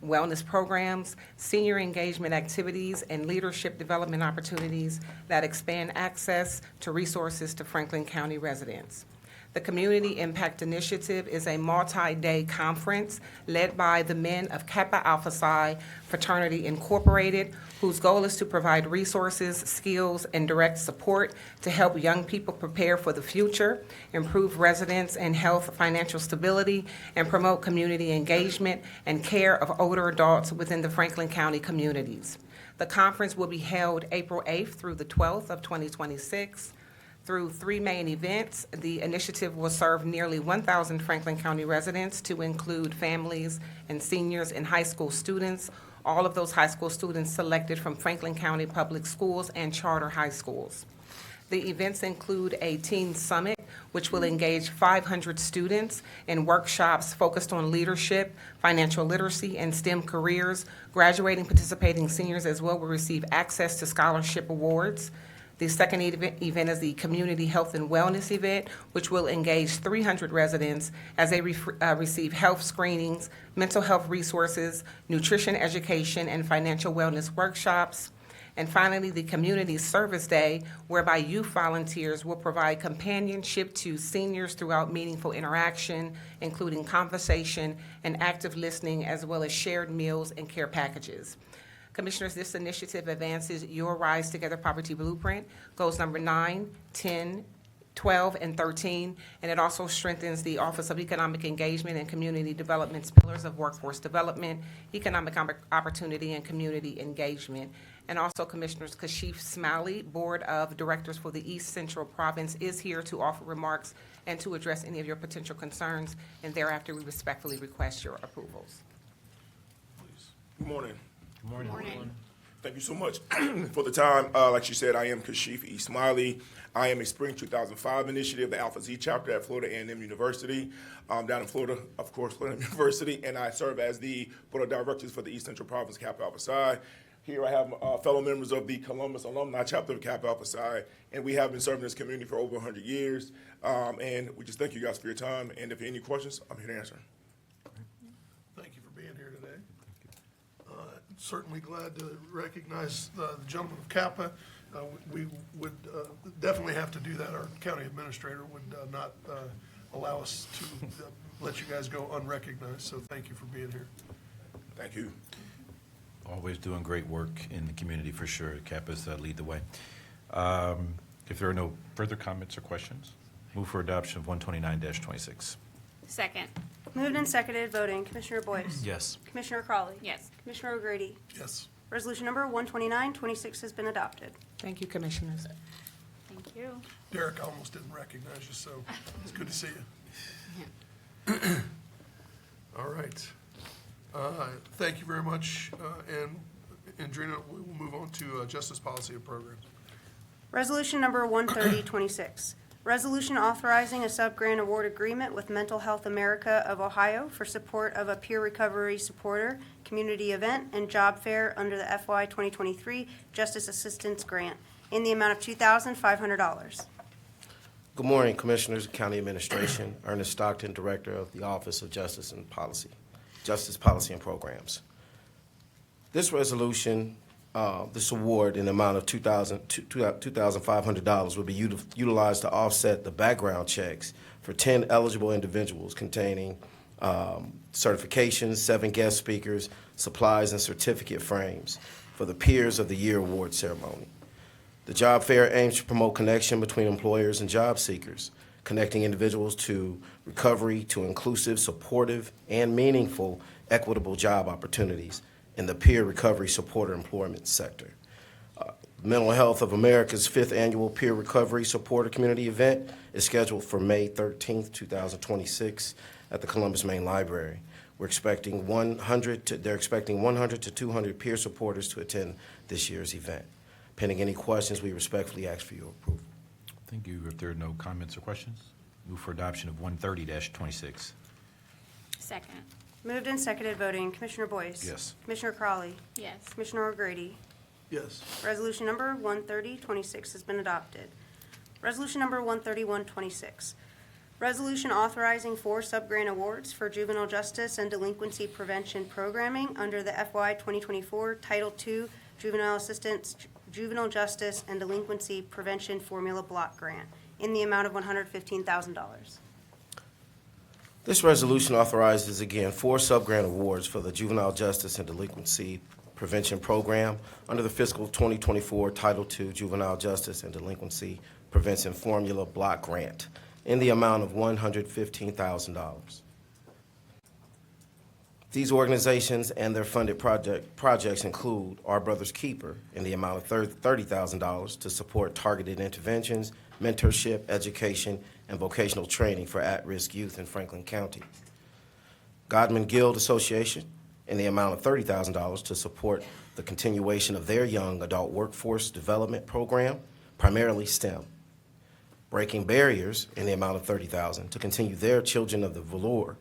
wellness programs, senior engagement activities, and leadership development opportunities that expand access to resources to Franklin County residents. The Community Impact Initiative is a multi-day conference led by the men of Kappa Alpha Psi Fraternity Incorporated, whose goal is to provide resources, skills, and direct support to help young people prepare for the future, improve residents and health financial stability, and promote community engagement and care of older adults within the Franklin County communities. The conference will be held April 8th through the 12th of 2026. Through three main events, the initiative will serve nearly 1,000 Franklin County residents, to include families and seniors and high school students, all of those high school students selected from Franklin County Public Schools and charter high schools. The events include a teen summit, which will engage 500 students in workshops focused on leadership, financial literacy, and STEM careers. Graduating participating seniors as well will receive access to scholarship awards. The second event is the Community Health and Wellness event, which will engage 300 residents as they receive health screenings, mental health resources, nutrition education, and financial wellness workshops. And finally, the Community Service Day, whereby youth volunteers will provide companionship to seniors throughout meaningful interaction, including conversation and active listening, as well as shared meals and care packages. Commissioners, this initiative advances your Rise Together Poverty Blueprint, goals number 9, 10, 12, and 13, and it also strengthens the Office of Economic Engagement and Community Development's pillars of workforce development, economic opportunity, and community engagement. And also, Commissioners, Kashif Smiley, Board of Directors for the East Central Province, is here to offer remarks and to address any of your potential concerns, and thereafter we respectfully request your approvals. Good morning. Good morning. Good morning. Thank you so much for the time. Like she said, I am Kashif E. Smiley. I am a Spring 2005 initiative, the Alpha Z chapter at Florida A&M University, down in Florida, of course, Florida University, and I serve as the Board of Directors for the East Central Province Kappa Alpha Psi. Here I have fellow members of the Columbus Alumni Chapter of Kappa Alpha Psi, and we have been serving this community for over 100 years, and we just thank you guys for your time, and if you have any questions, I'm here to answer. Thank you for being here today. certainly glad to recognize the gentleman of Kappa. We would definitely have to do that. Our county administrator would not allow us to let you guys go unrecognized, so thank you for being here. Thank you. Always doing great work in the community for sure. Kappa's lead the way. If there are no further comments or questions, move for adoption of 129-26. Second. Moved and seconded, voting. Commissioner Boyce? Yes. Commissioner Crawley? Yes. Commissioner O'Grady? Yes. Resolution number 129-26 has been adopted. Thank you, Commissioners. Thank you. Derek, I almost didn't recognize you, so it's good to see you. All right. Thank you very much. And Andrina, we will move on to Justice Policy and Programs. Resolution number 130-26. Resolution authorizing a sub-grant award agreement with Mental Health America of Ohio for support of a peer recovery supporter, community event, and job fair under the FY 2023 Justice Assistance Grant in the amount of $2,500. Good morning, Commissioners, County Administration. Ernest Stockton, Director of the Office of Justice Policy and Programs. This resolution, this award in the amount of $2,500 will be utilized to offset the background checks for 10 eligible individuals containing certifications, 7 guest speakers, supplies, and certificate frames for the Peers of the Year award ceremony. The job fair aims to promote connection between employers and job seekers, connecting individuals to recovery, to inclusive, supportive, and meaningful equitable job opportunities in the peer recovery supporter employment sector. Mental Health of America's 5th annual peer recovery supporter community event is scheduled for May 13th, 2026 at the Columbus Main Library. They're expecting 100 to 200 peer supporters to attend this year's event. Pending any questions, we respectfully ask for your approval. Thank you. If there are no comments or questions, move for adoption of 130-26. Second. Moved and seconded, voting. Commissioner Boyce? Yes. Commissioner Crawley? Yes. Commissioner O'Grady? Yes. Resolution number 130-26 has been adopted. Resolution number 131-26. Resolution authorizing 4 sub-grant awards for juvenile justice and delinquency prevention programming under the FY 2024 Title II Juvenile Assistance, Juvenile Justice and Delinquency Prevention Formula Block Grant in the amount of $115,000. This resolution authorizes, again, 4 sub-grant awards for the Juvenile Justice and Delinquency Prevention Program under the fiscal 2024 Title II Juvenile Justice and Delinquency Prevention Formula Block Grant in the amount of $115,000. These organizations and their funded projects include Our Brother's Keeper in the amount of $30,000 to support targeted interventions, mentorship, education, and vocational training for at-risk youth in Franklin County. Godman Guild Association in the amount of $30,000 to support the continuation of their young adult workforce development program, primarily STEM. Breaking Barriers in the amount of $30,000 to continue their Children of Valor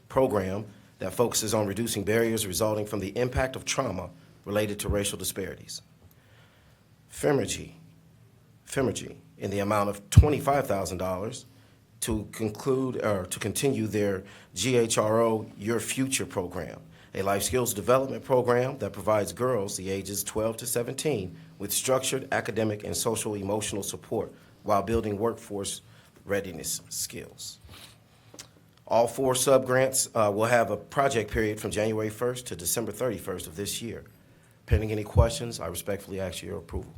program that focuses on reducing barriers resulting from the impact of trauma related to racial disparities. Femergy in the amount of $25,000 to continue their GHRO Your Future program, a life skills development program that provides girls the ages 12 to 17 with structured academic and social emotional support while building workforce readiness skills. All 4 sub-grants will have a project period from January 1st to December 31st of this year. Pending any questions, I respectfully ask your approval.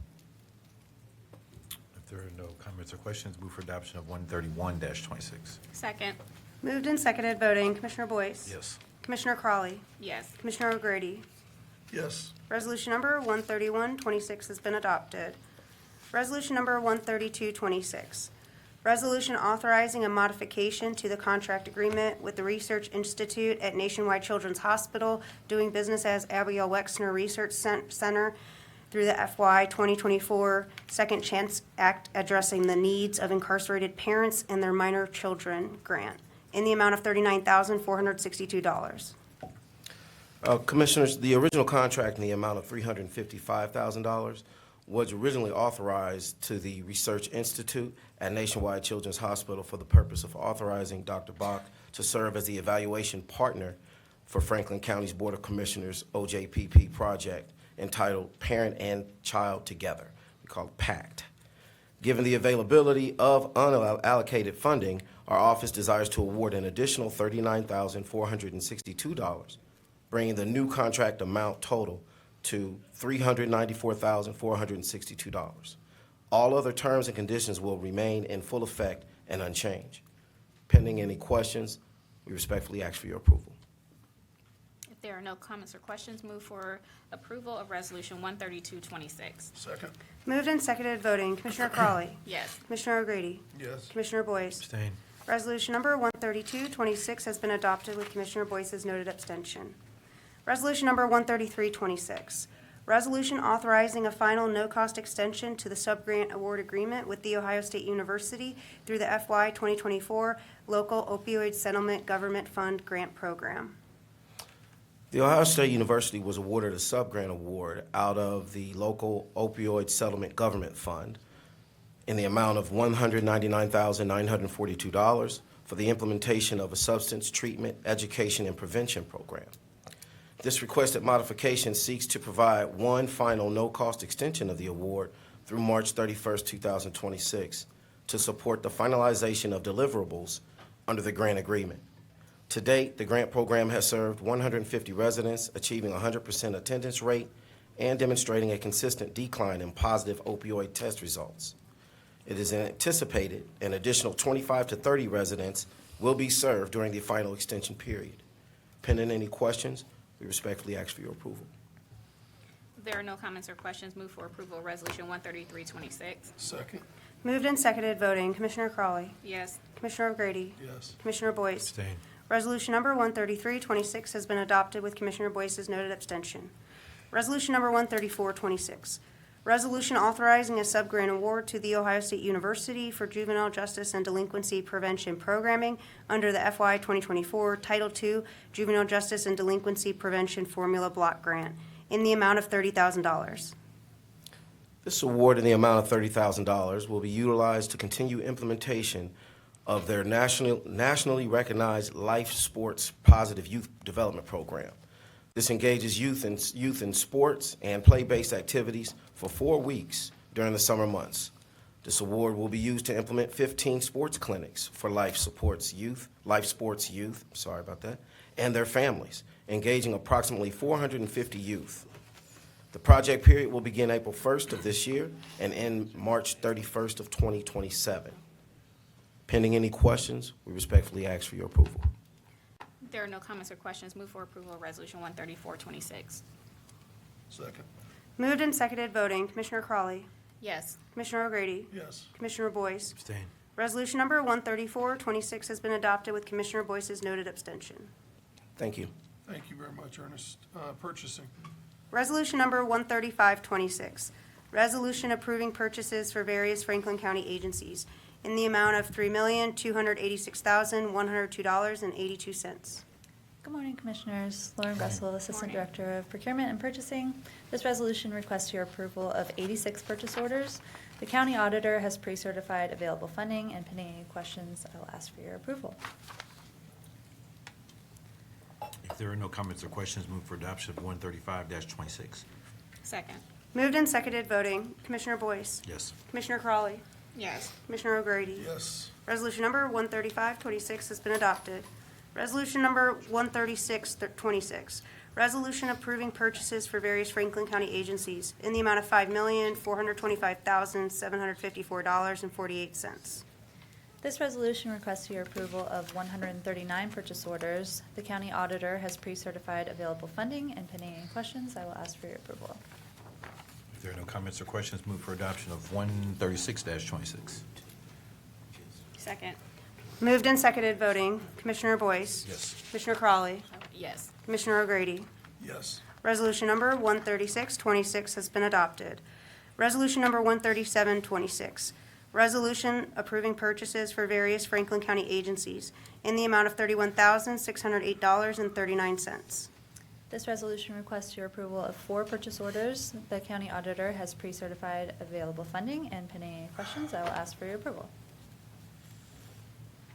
If there are no comments or questions, move for adoption of 131-26. Second. Moved and seconded, voting. Commissioner Boyce? Yes. Commissioner Crawley? Yes. Commissioner O'Grady? Yes. Resolution number 131-26 has been adopted. Resolution number 132-26. Resolution authorizing a modification to the contract agreement with the Research Institute at Nationwide Children's Hospital, doing business as Abigail Wexner Research Center through the FY 2024 Second Chance Act addressing the needs of incarcerated parents and their minor children grant in the amount of $39,462. Commissioners, the original contract in the amount of $355,000 was originally authorized to the Research Institute at Nationwide Children's Hospital for the purpose of authorizing Dr. Bach to serve as the evaluation partner for Franklin County's Board of Commissioners OJPP project entitled Parent and Child Together. We call it PACT. Given the availability of unallocated funding, our office desires to award an additional $39,462, bringing the new contract amount total to $394,462. All other terms and conditions will remain in full effect and unchanged. Pending any questions, we respectfully ask for your approval. If there are no comments or questions, move for approval of Resolution 13226. Second. Moved and seconded voting. Commissioner Crawley. Yes. Commissioner O'Grady. Yes. Commissioner Boyce. Abstain. Resolution number 13226 has been adopted with Commissioner Boyce's noted abstention. Resolution number 13326. Resolution authorizing a final no-cost extension to the sub-grant award agreement with The Ohio State University through the FY 2024 Local Opioid Settlement Government Fund Grant Program. The Ohio State University was awarded a sub-grant award out of the Local Opioid Settlement Government Fund in the amount of $199,942 for the implementation of a substance treatment, education, and prevention program. This requested modification seeks to provide one final no-cost extension of the award through March 31st, 2026 to support the finalization of deliverables under the grant agreement. To date, the grant program has served 150 residents, achieving 100% attendance rate and demonstrating a consistent decline in positive opioid test results. It is anticipated an additional 25 to 30 residents will be served during the final extension period. Pending any questions, we respectfully ask for your approval. If there are no comments or questions, move for approval of Resolution 13326. Second. Moved and seconded voting. Commissioner Crawley. Yes. Commissioner O'Grady. Yes. Commissioner Boyce. Abstain. Resolution number 13326 has been adopted with Commissioner Boyce's noted abstention. Resolution number 13426. Resolution authorizing a sub-grant award to The Ohio State University for juvenile justice and delinquency prevention programming under the FY 2024 Title II Juvenile Justice and Delinquency Prevention Formula Block Grant in the amount of $30,000. This award in the amount of $30,000 will be utilized to continue implementation of their nationally recognized Life Sports Positive Youth Development Program. This engages youth in sports and play-based activities for 4 weeks during the summer months. This award will be used to implement 15 sports clinics for Life Sports Youth, and their families, engaging approximately 450 youth. The project period will begin April 1st of this year and end March 31st of 2027. Pending any questions, we respectfully ask for your approval. If there are no comments or questions, move for approval of Resolution 13426. Second. Moved and seconded voting. Commissioner Crawley. Yes. Commissioner O'Grady. Yes. Commissioner Boyce. Abstain. Resolution number 13426 has been adopted with Commissioner Boyce's noted abstention. Thank you. Thank you very much, Ernest. Purchasing. Resolution number 13526. Resolution approving purchases for various Franklin County agencies in the amount of $3,286,102.82. Good morning, Commissioners. Lauren Gressel, Assistant Director of Procurement and Purchasing. This resolution requests your approval of 86 purchase orders. The County Auditor has pre-certified available funding, and pending any questions, I will ask for your approval. If there are no comments or questions, move for adoption of 135-26. Second. Moved and seconded voting. Commissioner Boyce. Yes. Commissioner Crawley. Yes. Commissioner O'Grady. Yes. Resolution number 13526 has been adopted. Resolution number 13626. Resolution approving purchases for various Franklin County agencies in the amount of $5,425,754.48. This resolution requests your approval of 139 purchase orders. The County Auditor has pre-certified available funding, and pending any questions, I will ask for your approval. If there are no comments or questions, move for adoption of 136-26. Second. Moved and seconded voting. Commissioner Boyce. Yes. Commissioner Crawley. Yes. Commissioner O'Grady. Yes. Resolution number 13626 has been adopted. Resolution number 13726. Resolution approving purchases for various Franklin County agencies in the amount of $31,608.39. This resolution requests your approval of 4 purchase orders. The County Auditor has pre-certified available funding, and pending any questions, I will ask for your approval.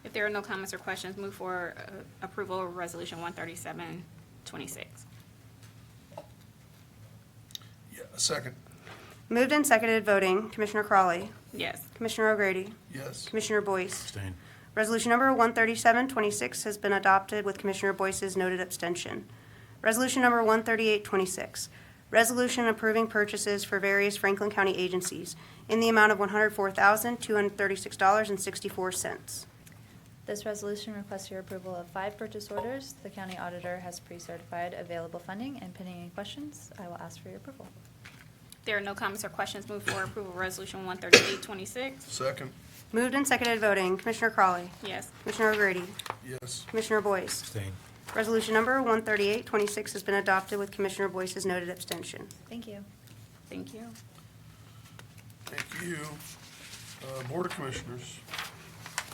If there are no comments or questions, move for approval of Resolution 13726. 26. Yeah, second. Moved and seconded voting, Commissioner Crawley. Yes. Commissioner O'Grady. Yes. Commissioner Boyce. Abstain. Resolution number 13726 has been adopted with Commissioner Boyce's noted abstention. Resolution number 13826, resolution approving purchases for various Franklin County agencies in the amount of $104,236.64. This resolution requests your approval of 5 purchase orders. The county auditor has pre-certified available funding, and pending any questions, I will ask for your approval. There are no comments or questions. Move for approval of Resolution 13826. Second. Moved and seconded voting, Commissioner Crawley. Yes. Commissioner O'Grady. Yes. Commissioner Boyce. Abstain. Resolution number 13826 has been adopted with Commissioner Boyce's noted abstention. Thank you. Thank you. Thank you. Board of Commissioners.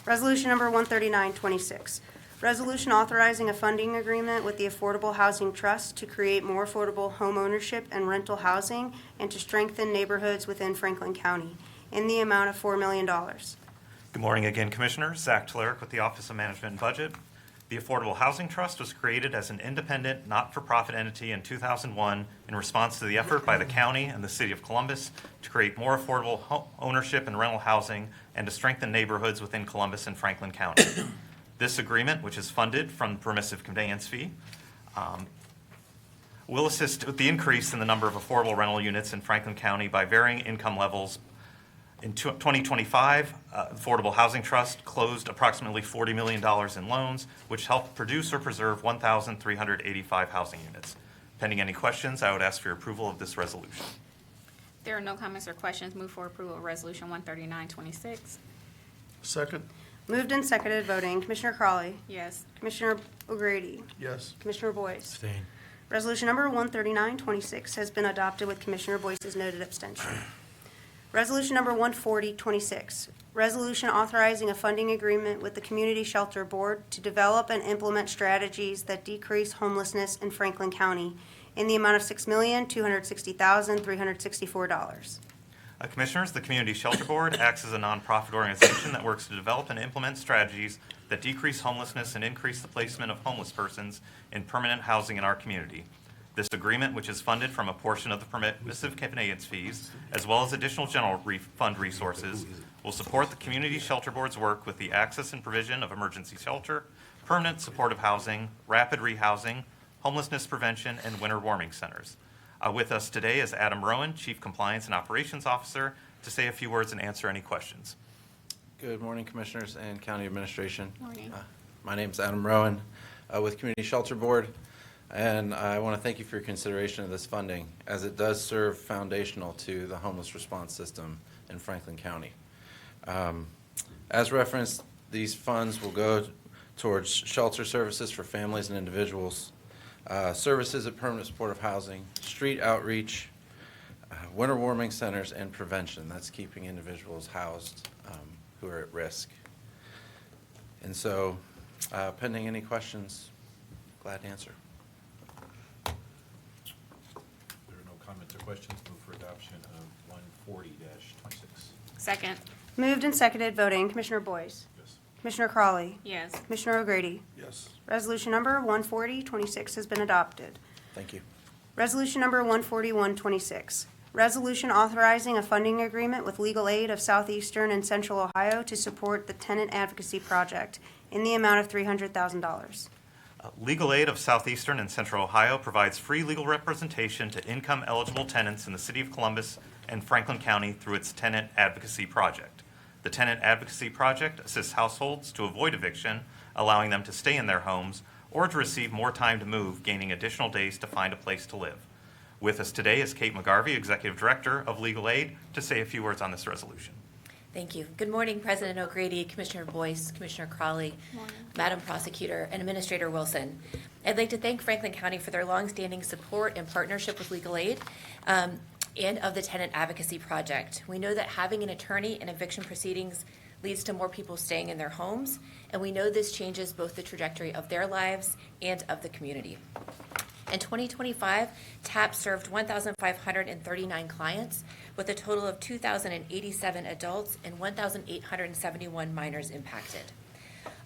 Resolution number 13926, resolution authorizing a funding agreement with the Affordable Housing Trust to create more affordable home ownership and rental housing and to strengthen neighborhoods within Franklin County in the amount of $4 million. Good morning again, Commissioners. Zach Clerk with the Office of Management and Budget. The Affordable Housing Trust was created as an independent, not-for-profit entity in 2001 in response to the effort by the county and the city of Columbus to create more affordable home ownership and rental housing and to strengthen neighborhoods within Columbus and Franklin County. This agreement, which is funded from the permissive conveyance fee, will assist with the increase in the number of affordable rental units in Franklin County by varying income levels. In 2025, Affordable Housing Trust closed approximately $40 million in loans, which helped produce or preserve 1,385 housing units. Pending any questions, I would ask for your approval of this resolution. There are no comments or questions. Move for approval of Resolution 13926. Second. Moved and seconded voting, Commissioner Crawley. Yes. Commissioner O'Grady. Yes. Commissioner Boyce. Abstain. Resolution number 13926 has been adopted with Commissioner Boyce's noted abstention. Resolution number 14026, resolution authorizing a funding agreement with the Community Shelter Board to develop and implement strategies that decrease homelessness in Franklin County in the amount of $6,260,364. Commissioners, the Community Shelter Board acts as a nonprofit organization that works to develop and implement strategies that decrease homelessness and increase the placement of homeless persons in permanent housing in our community. This agreement, which is funded from a portion of the permissive conveyance fees, as well as additional general fund resources, will support the Community Shelter Board's work with the access and provision of emergency shelter, permanent supportive housing, rapid rehousing, homelessness prevention, and winter warming centers. With us today is Adam Rowan, Chief Compliance and Operations Officer, to say a few words and answer any questions. Good morning, Commissioners and County Administration. Morning. My name is Adam Rowan with Community Shelter Board, and I want to thank you for your consideration of this funding, as it does serve foundational to the homeless response system in Franklin County. As referenced, these funds will go towards shelter services for families and individuals, services at permanent supportive housing, street outreach, winter warming centers, and prevention. That's keeping individuals housed who are at risk. And so, pending any questions, glad to answer. There are no comments or questions. Move for adoption of 140-26. Second. Moved and seconded voting, Commissioner Boyce. Yes. Commissioner Crawley. Yes. Commissioner O'Grady. Yes. Resolution number 14026 has been adopted. Thank you. Resolution number 14126, resolution authorizing a funding agreement with Legal Aid of Southeastern and Central Ohio to support the tenant advocacy project in the amount of $300,000. Legal Aid of Southeastern and Central Ohio provides free legal representation to income-eligible tenants in the City of Columbus and Franklin County through its Tenant Advocacy Project. The Tenant Advocacy Project assists households to avoid eviction, allowing them to stay in their homes, or to receive more time to move, gaining additional days to find a place to live. With us today is Kate McGarvey, Executive Director of Legal Aid, to say a few words on this resolution. Thank you. Good morning, President O'Grady, Commissioner Boyce, Commissioner Crawley, Madam Prosecutor, and Administrator Wilson. I'd like to thank Franklin County for their longstanding support and partnership with Legal Aid and of the Tenant Advocacy Project. We know that having an attorney in eviction proceedings leads to more people staying in their homes, and we know this changes both the trajectory of their lives and of the community. In 2025, TAP served 1,539 clients with a total of 2,087 adults and 1,871 minors impacted.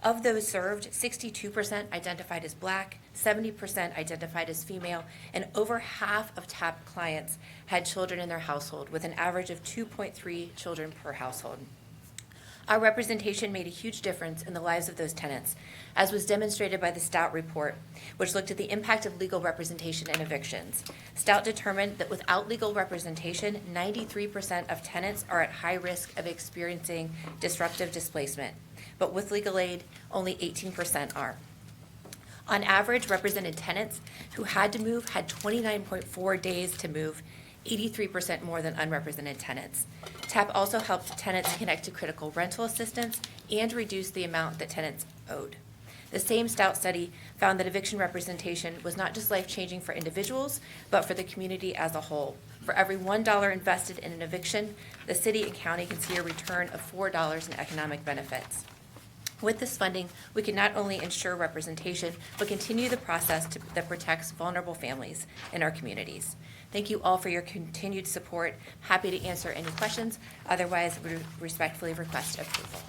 Of those served, 62% identified as Black, 70% identified as female, and over half of TAP clients had children in their household, with an average of 2.3 children per household. Our representation made a huge difference in the lives of those tenants, as was demonstrated by the Stout report, which looked at the impact of legal representation in evictions. Stout determined that without legal representation, 93% of tenants are at high risk of experiencing disruptive displacement, but with legal aid, only 18% are. On average, represented tenants who had to move had 29.4 days to move, 83% more than unrepresented tenants. TAP also helped tenants connect to critical rental assistance and reduce the amount that tenants owed. The same Stout study found that eviction representation was not just life-changing for individuals, but for the community as a whole. For every $1 invested in an eviction, the city and county can see a return of $4 in economic benefits. With this funding, we can not only ensure representation, but continue the process that protects vulnerable families in our communities. Thank you all for your continued support. Happy to answer any questions. Otherwise, we respectfully request approval.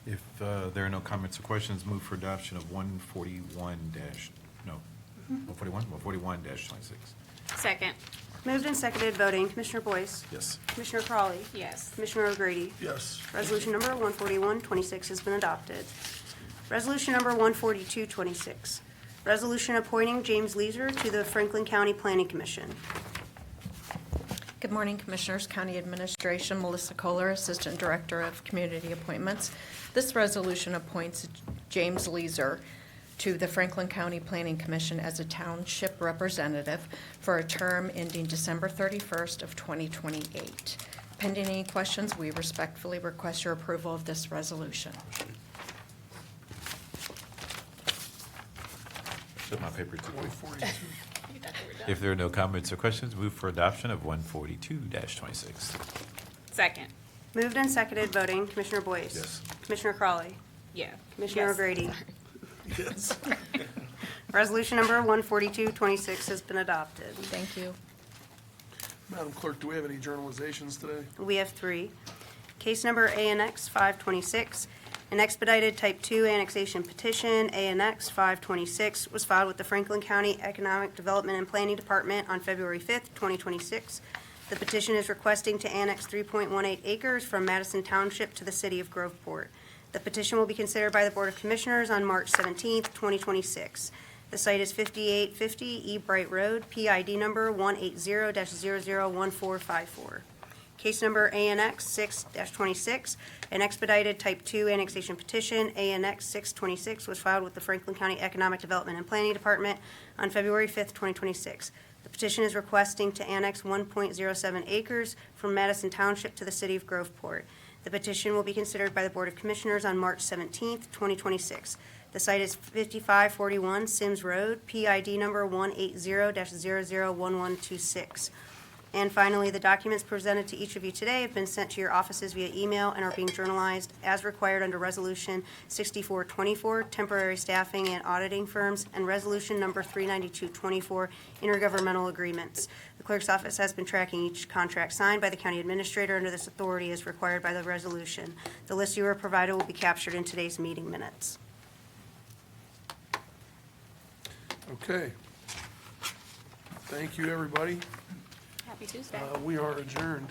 If there are no comments or questions, move for adoption of 141-26. Second. Moved and seconded, voting. Commissioner Boyce? Yes. Commissioner Crawley? Yes. Commissioner O'Grady? Yes. Resolution number 141-26 has been adopted. Resolution number 142-26. Resolution appointing James Leeser to the Franklin County Planning Commission. Good morning, Commissioners, County Administration, Melissa Kohler, Assistant Director of Community Appointments. This resolution appoints James Leeser to the Franklin County Planning Commission as a township representative for a term ending December 31st of 2028. Pending any questions, we respectfully request your approval of this resolution. Flip my paper too quick. If there are no comments or questions, move for adoption of 142-26. Second. Moved and seconded, voting. Commissioner Boyce? Yes. Commissioner Crawley? Yeah. Commissioner Yes. O'Grady? Yes. Resolution number 142-26 has been adopted. Thank you. Madam Clerk, do we have any journalizations today? We have three. Case number ANX 526, an expedited Type 2 annexation petition, ANX 526, was filed with the Franklin County Economic Development and Planning Department on February 5th, 2026. The petition is requesting to annex 3.18 acres from Madison Township to the city of Groveport. The petition will be considered by the Board of Commissioners on March 17th, 2026. The site is 5850 E. Bright Road, PID number 180-001454. Case number ANX 6-26, an expedited Type 2 annexation petition, ANX 626, was filed with the Franklin County Economic Development and Planning Department on February 5th, 2026. The petition is requesting to annex 1.07 acres from Madison Township to the city of Groveport. The petition will be considered by the Board of Commissioners on March 17th, 2026. The site is 5541 Sims Road, PID number 180-001126. And finally, the documents presented to each of you today have been sent to your offices via email and are being journalized as required under Resolution 6424, temporary staffing and auditing firms, and Resolution number 39224, intergovernmental agreements. The clerk's office has been tracking each contract signed by the county administrator under this authority as required by the resolution. The list you were provided will be captured in today's meeting minutes. Okay. Thank you, everybody. Happy Tuesday. We are adjourned.